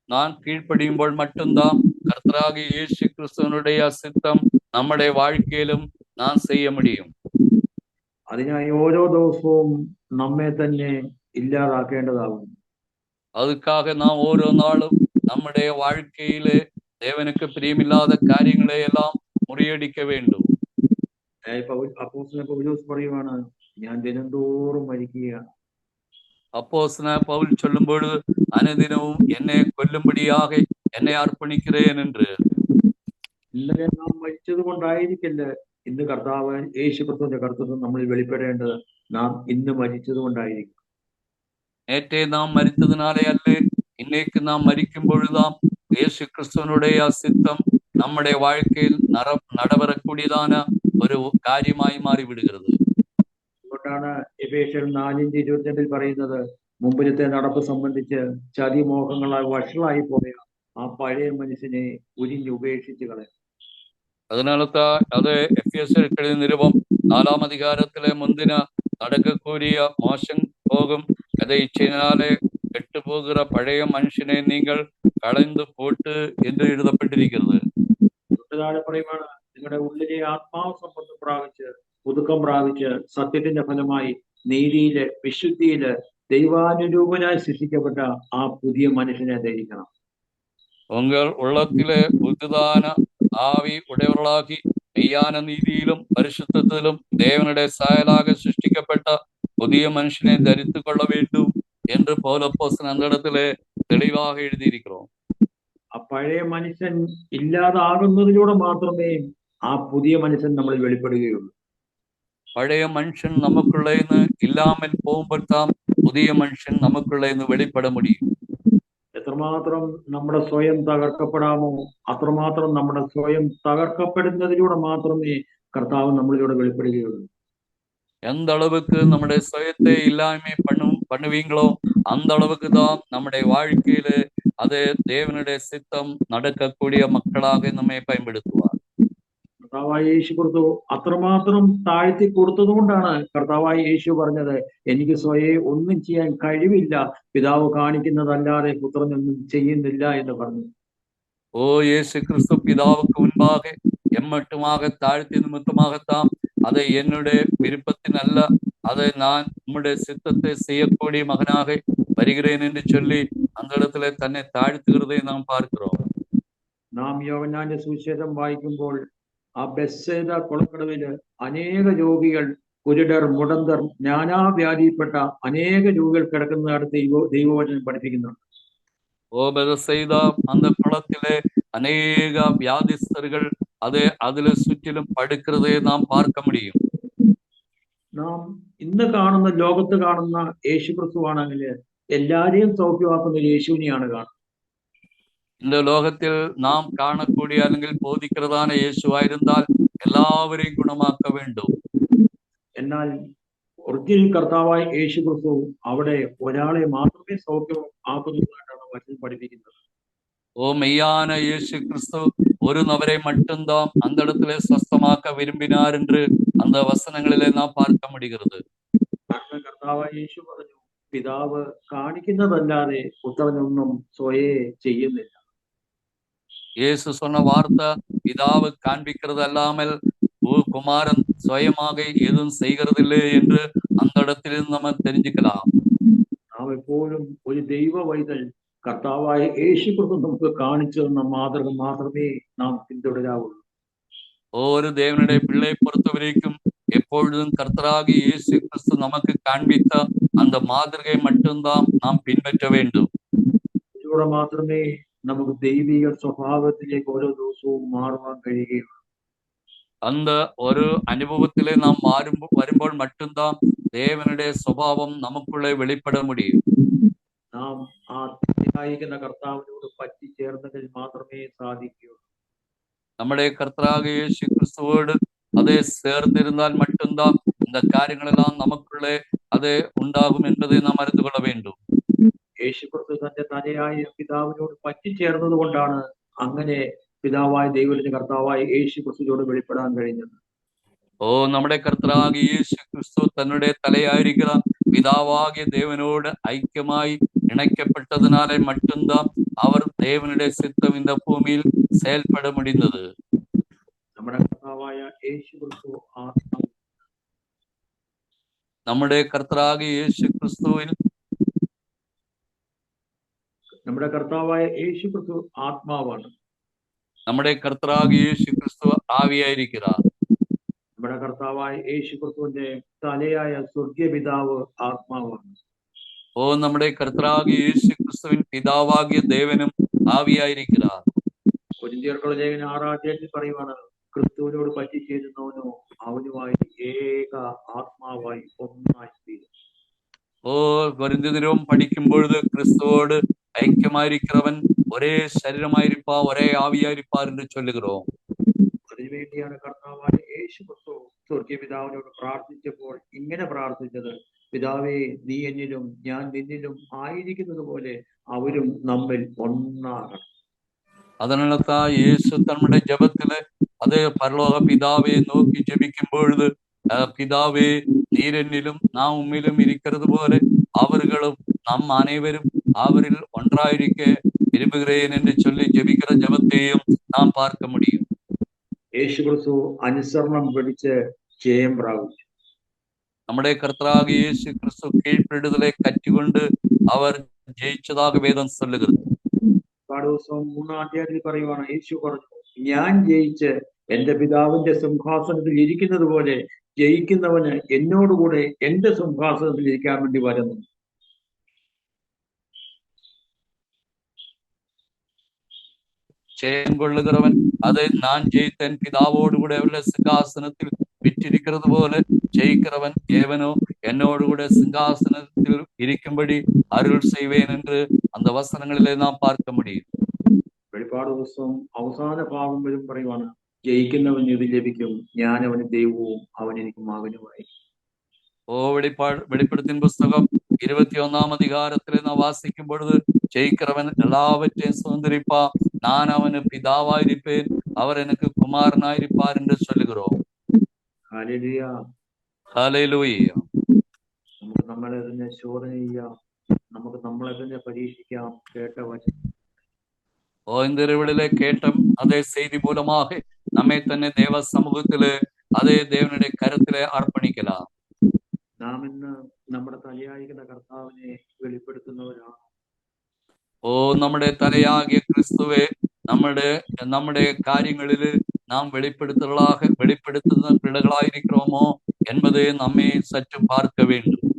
നാം കീഴ്പ്പടിയുമ്പോൾ மட்டும்தான் கர்த்தராகிய இயேசு கிறிஸ்துவினுடைய சித்தம் நம்முடைய வாழ்க்கையிலும் நான் செய்ய முடியும்.
അതിനായി ഓരോ ദിവസവും നമ്മെ തന്നെ ഇല്ലാതാക്കേണ്ടതാകുന്നു.
அதுக்காக நாம் ஓரோ நாளும் நம்முடைய வாழ்க்கையிலே தேவனுக்கு பிரியமில்லாத காரியங்களை எல்லாம் முறியடிக்க வேண்டும்.
അപ്പോസ്തലൻ പൗലോസ് പറയുവാണ്, ഞാൻ ദിനംതോറും മരിക്കുകയാണ്.
அப்போஸ்தலன் பவுல் சொல்லும்பொழுது அனுதினமும் என்னை கொல்லும்படியாக என்னை அர்ப்பணிக்கிறேன் என்று.
ഇന്നലെ നാം മരിച്ചത് കൊണ്ടായിരിക്കില്ല ഇന്ന് കർത്താവ് യേശുക്രിസ്തുവിന്റെ കർത്തൃത്വം നമ്മളിൽ വെളിപ്പെടേണ്ടത്. നാം ഇന്ന് മരിച്ചത് കൊണ്ടായിരിക്കും.
நேற்றே நாம் மரித்ததினாலே அல்ல, இன்னைக்கு நாம் மரிக்கும் பொழுதாம் இயேசு கிறிஸ்துவனுடைய சித்தம் நம்முடைய வாழ்க்கையில் நடவரக்கூடியதான ഒരു കാര്യമായി മാറിവിടുகிறது.
അതുകൊണ്ടാണ് എഫേസ്യർ 4:22 പറയുന്നത്, മുമ്പിലത്തെ നടപ്പ് സംബന്ധിച്ച് ചതിമോഹങ്ങളാൽ വഷളായി പോയ ആ പഴയ മനുഷ്യനെ ഉരിഞ്ഞുപേക്ഷിച്ച് കളയും.
அதனால்தான் அது எஃபேசியர் நிருபம் 4ஆம் அதிகாரத்திலே முந்தின நடக்கக்கூடிய மோசம் போகும் கதையினாலே கெட்டு போகிற பழைய மனுஷனை நீங்கள் കളഞ്ഞു പോട്ട് എന്ന് എഴുതപ്പെട്ടിരിക്കുന്നത്.
പറയുവാണ്, നിങ്ങളുടെ ഉള്ളിലെ ആത്മാവ് സംബന്ധം പ്രാപിച്ച് പുതുക്കം പ്രാപിച്ച് സത്യത്തിന്റെ ഫലമായി നീതിയില് വിശുദ്ധിയില് ദൈവാനുരൂപനായി സൃഷ്ടിക്കപ്പെട്ട ആ പുതിയ മനുഷ്യനെ ധരിക്കണം.
உங்கள் உள்ளத்திலே புதுதான ஆவி உடையவர்களாகி மெய்யான நீதியிலும் பரிசுத்தத்திலும் தேவனுடைய சாயலாக சிருஷ்டிக்கப்பட்ட புதிய மனுஷனை தரித்து கொள்ள வேண்டும் என்று പൗലോസ് அந்த இடத்திலே തെളിവാக എഴുതിയിരിக்கிறோம்.
ആ പഴയ മനുഷ്യൻ ഇല്ലാതാകുന്നതിലൂടെ മാത്രമേ ആ പുതിയ മനുഷ്യൻ നമ്മളിൽ വെളിപ്പെടുകയുള്ളൂ.
പഴയ മനുഷ്യൻ നമുക്കുള്ളേ ഇല്ലാமல் പോകുമ്പോഴാം പുതിയ മനുഷ്യൻ നമുക്കുള്ളേ വെളിപ്പെട മുടിയും.
എത്രമാത്രം നമ്മുടെ സ്വയം തകർക്കപ്പെടാമോ അത്രമാത്രം നമ്മുടെ സ്വയം തകർക്കപ്പെടുന്നതിലൂടെ മാത്രമേ കർത്താവ് നമ്മളിലൂടെ വെളിപ്പെടുകയുള്ളൂ.
எந்த அளவுக்கு நம்முடைய சுயத்தை இல்லாமை பண்ணுவீங்களோ அந்த அளவுக்கு தான் நம்முடைய வாழ்க்கையில அது தேவனுடைய சித்தம் நடக்கக்கூடிய மக்களாக നമ്മെ பயன்படுத்துவார்.
കർത്താവായ യേശു കൊടുത്തു അത്രമാത്രം താഴ്ത്തി കൊടുത്തത് കൊണ്ടാണ് കർത്താവായ യേശു പറഞ്ഞത്, എനിക്ക് സ്വയം ഒന്നും ചെയ്യാൻ കഴിവില്ല, പിതാവ് കാണിക്കുന്നതല്ലാതെ പുത്രനൊന്നും ചെയ്യുന്നില്ല എന്ന് പറഞ്ഞു.
ഓ യേശു ക്രിസ്തു പിതാവുക്ക് മുൻപാകെ എമ്മട്ടുமாக താഴ്ത്തി നിമിത്തമാകത്താം அதை என்னுடைய விருப்பத்தினல்ல, அதை நான் உம்முடைய சித்தத்தை செய்யக்கூடிய மகனாக வருகிறேன் என்று சொல்லி அந்த இடத்துல തന്നെ താഴ്ത്തുகிறதை நாம் பார்க்கிறோம்.
നാം യോഹന്നാന്റെ സുവിശേഷം വായിക്കുമ്പോൾ ആ ബെത്സേദ കുളക്കടവില് അനേക രോഗികൾ, കുരുടർ, മുടന്തർ, നാനാവ്യാധിയിൽപ്പെട്ട അനേക രോഗികൾ കിടക്കുന്നതിനടുത്ത് ദൈവവചനം പഠിപ്പിക്കുന്നുണ്ട്.
ഓ ബെത്സേദ அந்த குளத்திலே அநேக வியாதிஸ்தர்கள் അതിൽ ചുറ്റിലും പടുக்கிறതേ നാം பார்க்க முடியும்.
നാം ഇന്ന് കാണുന്ന ലോകത്ത് കാണുന്ന യേശു ക്രിസ്തുവാണെങ്കിൽ എല്ലാരെയും സൗഖ്യമാക്കുന്ന യേശുവിനെയാണ് കാണുന്നത്.
இந்த லோகத்தில் நாம் காணக்கூடிய അല്ലെങ്കിൽ போதிக்கிறதான യേശുവായിരുന്നാൽ എല്ലാവരെയും ഗുണമാക്ക வேண்டும்.
എന്നാൽ ഒറിജിനൽ കർത്താവായ യേശു ക്രിസ്തു അവിടെ ഒരാളെ മാത്രമേ സൗഖ്യമാക്കുന്നതായിട്ടാണ് വചനം പഠിപ്പിക്കുന്നത്.
ஓ மெய்யான இயேசு கிறிஸ்து ஒரு நபரை மட்டும்தான் அந்த இடத்துல സ്വസ്ഥമാക്ക விரும்பினார் என்று அந்த വസനങ്ങളിലെ നാം பார்க்க முடிகிறது.
കർത്താവായ യേശു പറഞ്ഞു, പിതാവ് കാണിക്കുന്നതല്ലാതെ പുത്രനൊന്നും സ്വയേ ചെയ്യുന്നില്ല.
இயேசு சொன்ன வார்த்தை, பிதாவு காண்பிக்கிறது அல்லாமல் குமாரன் സ്വയமாக எதுவும் செய்கிறதில்லை என்று அந்த இடத்தில் நம்ம தெரிஞ்சுக்கலாம்.
നാം എപ്പോഴും ഒരു ദൈവ വൈതൽ കർത്താവായ യേശു ക്രിസ്തു നമുക്ക് കാണിച്ചു തന്ന മാതൃക മാത്രമേ നാം പിന്തുടരാവുള്ളൂ.
ஒரு தேவனுடைய பிள்ளை பொறுத்தவரைக்கும் எப்பொழுதும் கர்த்தராகி இயேசு கிறிஸ்து நமக்கு காண்பித்த அந்த மாதிரியை மட்டும்தான் நாம் பின்பற்ற வேண்டும்.
ഇതിലൂടെ മാത്രമേ നമുക്ക് ദൈവിക സ്വഭാവത്തിലേക്ക് ഓരോ ദിവസവും മാറുവാൻ കഴിയുകയുള്ളൂ.
அந்த ஒரு അനുഭവത്തിലെ നാം വരുമ്പോൾ மட்டும்தான் தேவனுடைய സ്വഭാവം നമുക്കുള്ളே വെളിപ്പെട முடியும்.
നാം ആ ായിരിക്കുന്ന കർത്താവിനോട് പറ്റിച്ചേർന്നതിൽ മാത്രമേ സാധിക്കുകയുള്ളൂ.
നമ്മുടെ കർത്താവ് യേശു ക്രിസ്തുവോട് அதை சேர்ந்திருந்தால் மட்டும்தான் இந்த കാര്യങ്ങളെല്ലാം നമുക്കുള്ളே അത് ഉണ്ടാകും என்பதை നാം അറിഞ്ഞു കൊള്ള வேண்டும்.
യേശു ക്രിസ്തു തന്റെ തലയായ പിതാവിനോട് പറ്റിച്ചേർന്നത് കൊണ്ടാണ് അങ്ങനെ പിതാവായ ദൈവത്തിന്റെ കർത്താവായ യേശു ക്രിസ്തുവിനോട് വെളിപ്പെടാൻ കഴിഞ്ഞത്.
ഓ നമ്മുടെ കർത്താവ് യേശു ക്രിസ്തു തന്നുടെ തലയായിരിക്കുന്ന പിതാവാകിയ ദേവനോട് ഐക്യമായി ഇണയ്ക്കപ്പെട്ടതിനാലെ மட்டும்தான் அவர் தேவனுடைய சித்தம் இந்த பூமியில் செயல்பட முடிந்தது.
നമ്മുടെ കർത്താവായ യേശു ക്രിസ്തു
നമ്മുടെ കർത്താവായ യേശു ക്രിസ്തുവിൽ
നമ്മുടെ കർത്താവായ യേശു ക്രിസ്തു ആത്മാവാണ്.
നമ്മുടെ കർത്താവായ യേശു ക്രിസ്തു ആവിയായിരിക്கிறார்.
നമ്മുടെ കർത്താവായ യേശു ക്രിസ്തുവിന്റെ തലയായ സ്വർഗീയ പിതാവ് ആത്മാവാണ്.
ഓ നമ്മുടെ കർത്താവായ യേശു ക്രിസ്തുവിൻ പിതാവാകിയ ദേവനും ആവിയായിരിக்கிறார்.
കൊരിന്ത്യർക്കുള്ള ലേഖനം 6-ാം അധ്യായത്തിൽ പറയുവാണ്, ക്രിസ്തുവിനോട് പറ്റിച്ചേരുന്നവനോ അവനുമായി ഏക ആത്മാവായി ഒന്നായി തീരും.
ഓ കൊരിന്ത്യരും പഠിക്കുമ്പോഴത് ക്രിസ്തുവോട് ഐക്യമായിരിக்கிறവൻ ഒരേ ശരീരമായിരിപ്പാ ഒരേ ആവിയായിരിപ്പാർ എന്ന് ചൊല്ലുகிறோம்.
അതിനുവേണ്ടിയാണ് കർത്താവായ യേശു ക്രിസ്തു സ്വർഗീയ പിതാവിനോട് പ്രാർത്ഥിച്ചപ്പോൾ ഇങ്ങനെ പ്രാർത്ഥിച്ചത്, പിതാവേ, നീ എന്നിലും ഞാൻ നിന്നിലും ആയിരിക്കുന്നത് പോലെ അവരും നമ്മിൽ ഒന്നാകണം.
அதனாலதான் യേശു നമ്മുടെ ജപത്തില് അത് പരലോക പിതാവെ നോക്കി ജപിക്കുമ്പോഴത് പിതാവേ நீர் എന്നിലും നാം ഉമ്മിലും ഇരിക്കുന്നത് പോലെ അവர்களும் நம் அனைவரும் அவரில் ஒன்றாயிருக்க விரும்புகிறேன் என்று சொல்லி ஜெபிக்கிற ஜபத்தையும் நாம் பார்க்க முடியும்.
യേശു ക്രിസ്തു അനുസരണം പിടിച്ച് ജയം പ്രാപിച്ചു.
നമ്മുടെ കർത്താവായ യേശു ക്രിസ്തു കീഴ്പ്പെടുതലെ കറ്റുകൊണ്ട് അവർ ജയിച്ചதாக വേദം சொல்லுகிறது.
ദിവസം 3-ാം അധ്യായത്തിൽ പറയുവാണ്, യേശു പറഞ്ഞു, ഞാൻ ജയിച്ച് എന്റെ പിതാവിന്റെ സിംഹാസനത്തിൽ ഇരിക്കുന്നത് പോലെ ജയിക്കുന്നവന് എന്നോടുകൂടെ എന്റെ സിംഹാസനത്തിൽ ഇരിക്കാൻ വേണ്ടി വരുന്നു.
ஜெயம் கொள்ளுகிறவன் அதை நான் ஜெயித்தன் பிதாவோடு கூட அவருடைய சிங்காசனத்தில் விற்றிருக்கிறது போல ஜெயிக்கிறவன் ஏவனோ என்னோடு கூட சிங்காசனத்தில் இருக்கும்படி அருள் செய்வேன் என்று அந்த வசனங்களிலே நாம் பார்க்க முடியும்.
വെളിപ്പാട് ദിവസം അവസാന ഭാഗം വരും പറയുവാണ്, ജയിക്കുന്നവൻ ഇത് ലഭിക്കും, ഞാൻ അവന് ദൈവവും അവൻ എനിക്ക് മകനുമായി.
ഓ വെളിപ്പെടുത്തിൻ പുസ്തകം 21-ാം അധികാരത്തിലെ നാം വാസിക്കും പൊഴുത് ജയിக்கிறവൻ എല്ലാവற்றையும் சுதந்தரிப்பா, நான் அவனு பிதாவாயிருப்பேன், அவர் எனக்கு குமாரனாயிருப்பார் என்று சொல்லுகிறோம்.
ഹല്ലേലൂയ.
ഹല്ലേലൂയ.
നമുക്ക് നമ്മളെ തന്നെ ശോധന ചെയ്യാം, നമുക്ക് നമ്മളെ തന്നെ പരീക്ഷിക്കാം. കേട്ട വചനം
ഓ ഇന്നിരവിളിലെ കേട്ടം അതേ செய்தி மூலமாக നമ്മെ തന്നെ ദേവ സമൂഹത്തില് അതേ ദേവനുടെ കരത്തിലെ അർപ്പണിക്കലാം.
നാം ഇന്ന് നമ്മുടെ തലയായിരിക്കുന്ന കർത്താവിനെ വെളിപ്പെടുത്തുന്നവരാണ്.
ഓ നമ്മുടെ തലയാകിയ ക്രിസ്തുവെ നമ്മുടെ കാര്യങ്ങളിൽ നാം വെളിപ്പെടുത്തുന്ന പിള്ളകളായിരിக்கிறோமோ என்பதை നമ്മെ സറ്റു பார்க்க வேண்டும்.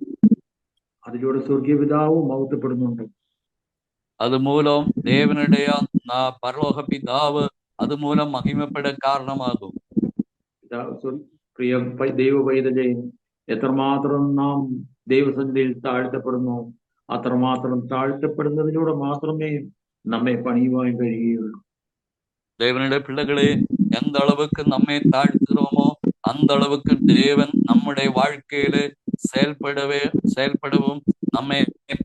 അതിലൂടെ സ്വർഗീയ പിതാവും മഹത്വപ്പെടുന്നുണ്ട്.
அது மூலம் தேவனுடைய பரலோக பிதாവ് அது மூலம் மகிமைப்பட காரணமாகும்.
പ്രിയ ദൈവ പൈതലേ, എത്രമാത്രം നാം ദൈവസന്നിധിയിൽ താഴ്ത്തപ്പെടുന്നു, അത്രമാത്രം താഴ്ത്തപ്പെടുന്നതിലൂടെ മാത്രമേ നമ്മെ പണിയുവാൻ കഴിയുകയുള്ളൂ.
தேவனுடைய பிள்ளைகளே, எந்த அளவுக்கு நம்மை தாழ்த்துகிறோமோ அந்த அளவுக்கு தேவன் நம்முடைய வாழ்க்கையில செயல்படவும் നമ്മെ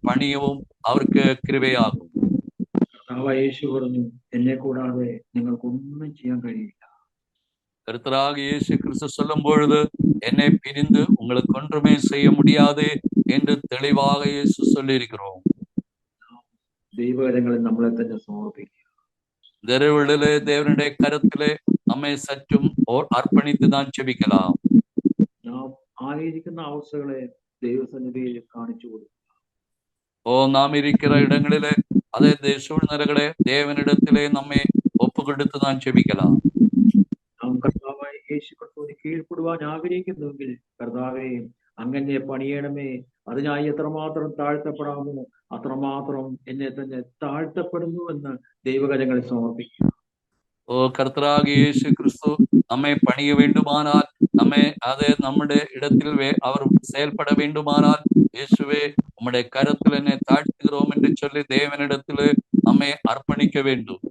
പണിയവും അവർക്ക് കൃപയാകും.
യേശു പറഞ്ഞു, എന്നെ കൂടാതെ നിങ്ങൾക്കൊന്നും ചെയ്യാൻ കഴിയില്ല.
கர்த்தராக இயேசு கிறிஸ்து சொல்லும் பொழுது என்னை பிரிந்து உங்களுக்கு ஒன்றுமே செய்ய முடியாது என்று தெளிவாக இயேசு சொல்லியிருக்கிறோம்.
ദൈവകരങ്ങളിൽ നമ്മളെ തന്നെ സമർപ്പിക്കുക.
தெருவிலே தேவனுடைய கரத்திலே നമ്മെ സറ്റും അർപ്പണിத்து നാം ജപിக்கலாம்.
നാം ആയിരിക്കുന്ന അവസ്ഥകളെ ദൈവസന്നിധിയിൽ കാണിച്ചു കൊടുക്കുക.
ഓ നാം ഇരിക്കുന്ന ഇടങ്ങളിലെ അതേ സൂഴ്നിലകളെ ദേവനിടത്തിലെ നമ്മെ ഒപ്പുകൊടുത്ത് നാം ജപിக்கலாம்.
നാം കർത്താവായ യേശു ക്രിസ്തുവിന് കീഴ്പ്പെടുവാൻ ആഗ്രഹിക്കുന്നുവെങ്കിൽ, കർത്താവേ, അങ്ങനെ പണിയണമേ, അതിനായി എത്രമാത്രം താഴ്ത്തപ്പെടാമോ അത്രമാത്രം എന്നെ തന്നെ താഴ്ത്തപ്പെടുന്നുവെന്ന് ദൈവകരങ്ങളിൽ സമർപ്പിക്കുക.
ഓ കർത്താവായ യേശു ക്രിസ്തു നമ്മെ പണിയ വേണ്ടുമാനാൽ, നമ്മെ അതേ നമ്മുടെ ഇടത്തിൽ അവർ செயல்பட வேண்டுமானால், இயேசுவே உம்முடைய கரத்தில் என்னை தாழ்த்துகிறோம் என்று சொல்லி தேவனிடத்தில் நம்மை அர்ப்பணிக்க வேண்டும்.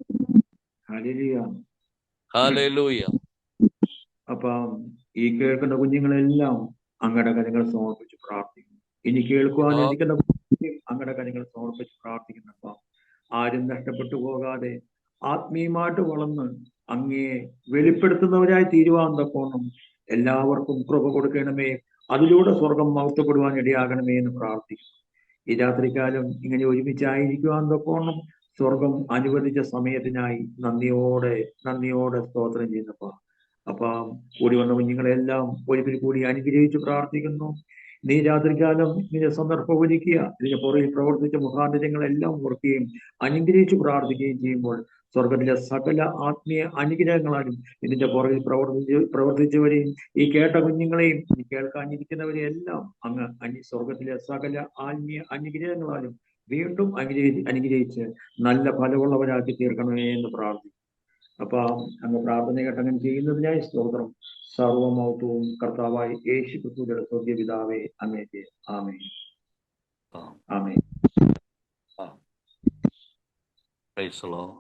ഹല്ലേലൂയ.
ഹല്ലേലൂയ.
അപ്പം ഈ കേൾക്കുന്ന കുഞ്ഞുങ്ങളെല്ലാം അങ്ങയുടെ കരങ്ങൾ സമർപ്പിച്ച് പ്രാർത്ഥിക്കുന്നു. ഇനി കേൾക്കുവാനിരിക്കുന്ന അങ്ങയുടെ കരങ്ങൾ സമർപ്പിച്ച് പ്രാർത്ഥിക്കുന്നപ്പം ആരും നഷ്ടപ്പെട്ടു പോകാതെ ആത്മീയമായിട്ട് വളർന്ന് അങ്ങയെ വെളിപ്പെടുത്തുന്നവരായി തീരുവാൻ തക്കോണം എല്ലാവർക്കും കൃപ കൊടുക്കണമേ. അതിലൂടെ സ്വർഗം മഹത്വപ്പെടുവാൻ ഇടയാകണമേ എന്ന് പ്രാർത്ഥിക്കുന്നു. ഈ രാത്രികാലം ഇങ്ങനെ ഒരുമിച്ചായിരിക്കുവാൻ തക്കോണം സ്വർഗം അനുവദിച്ച സമയത്തിനായി നന്ദിയോടെ സ്തോത്രം ചെയ്യുന്നപ്പ. അപ്പം കൂടി വന്ന കുഞ്ഞുങ്ങളെല്ലാം ഒരിക്കൽ കൂടി അനുഗ്രഹിച്ച് പ്രാർത്ഥിക്കുന്നു. നീ രാത്രികാലം ഇതിന്റെ സന്ദർഭം ഒരുക്കുക, ഇതിന്റെ പുറകിൽ പ്രവർത്തിച്ച മുഖാന്തരങ്ങളെല്ലാം ഓർക്കുകയും അനുഗ്രഹിച്ചു പ്രാർത്ഥിക്കുകയും ചെയ്യുമ്പോൾ സ്വർഗത്തിലെ സകല ആത്മീയ അനുഗ്രഹങ്ങളാലും ഇതിന്റെ പുറകിൽ പ്രവർത്തിച്ചവരെയും ഈ കേട്ട കുഞ്ഞുങ്ങളെയും ഈ കേൾക്കാനിരിക്കുന്നവരെയും എല്ലാം അങ്ങ് സ്വർഗത്തിലെ സകല ആത്മീയ അനുഗ്രഹങ്ങളാലും വീണ്ടും അനുഗ്രഹിച്ച് നല്ല ഫലമുള്ളവരാക്കി തീർക്കണമേ എന്ന് പ്രാർത്ഥിക്കും. അപ്പൊ അങ്ങ് പ്രാർത്ഥന കേട്ട് അങ്ങനെ ചെയ്യുന്നതിനായി സ്തോത്രം. സർവമഹത്വവും കർത്താവായി യേശു ക്രിസ്തുവിന്റെ സ്വർഗ്ഗീയ പിതാവേ അങ്ങേക്ക്. ആമേൻ. ആമേൻ.
Praise the Lord.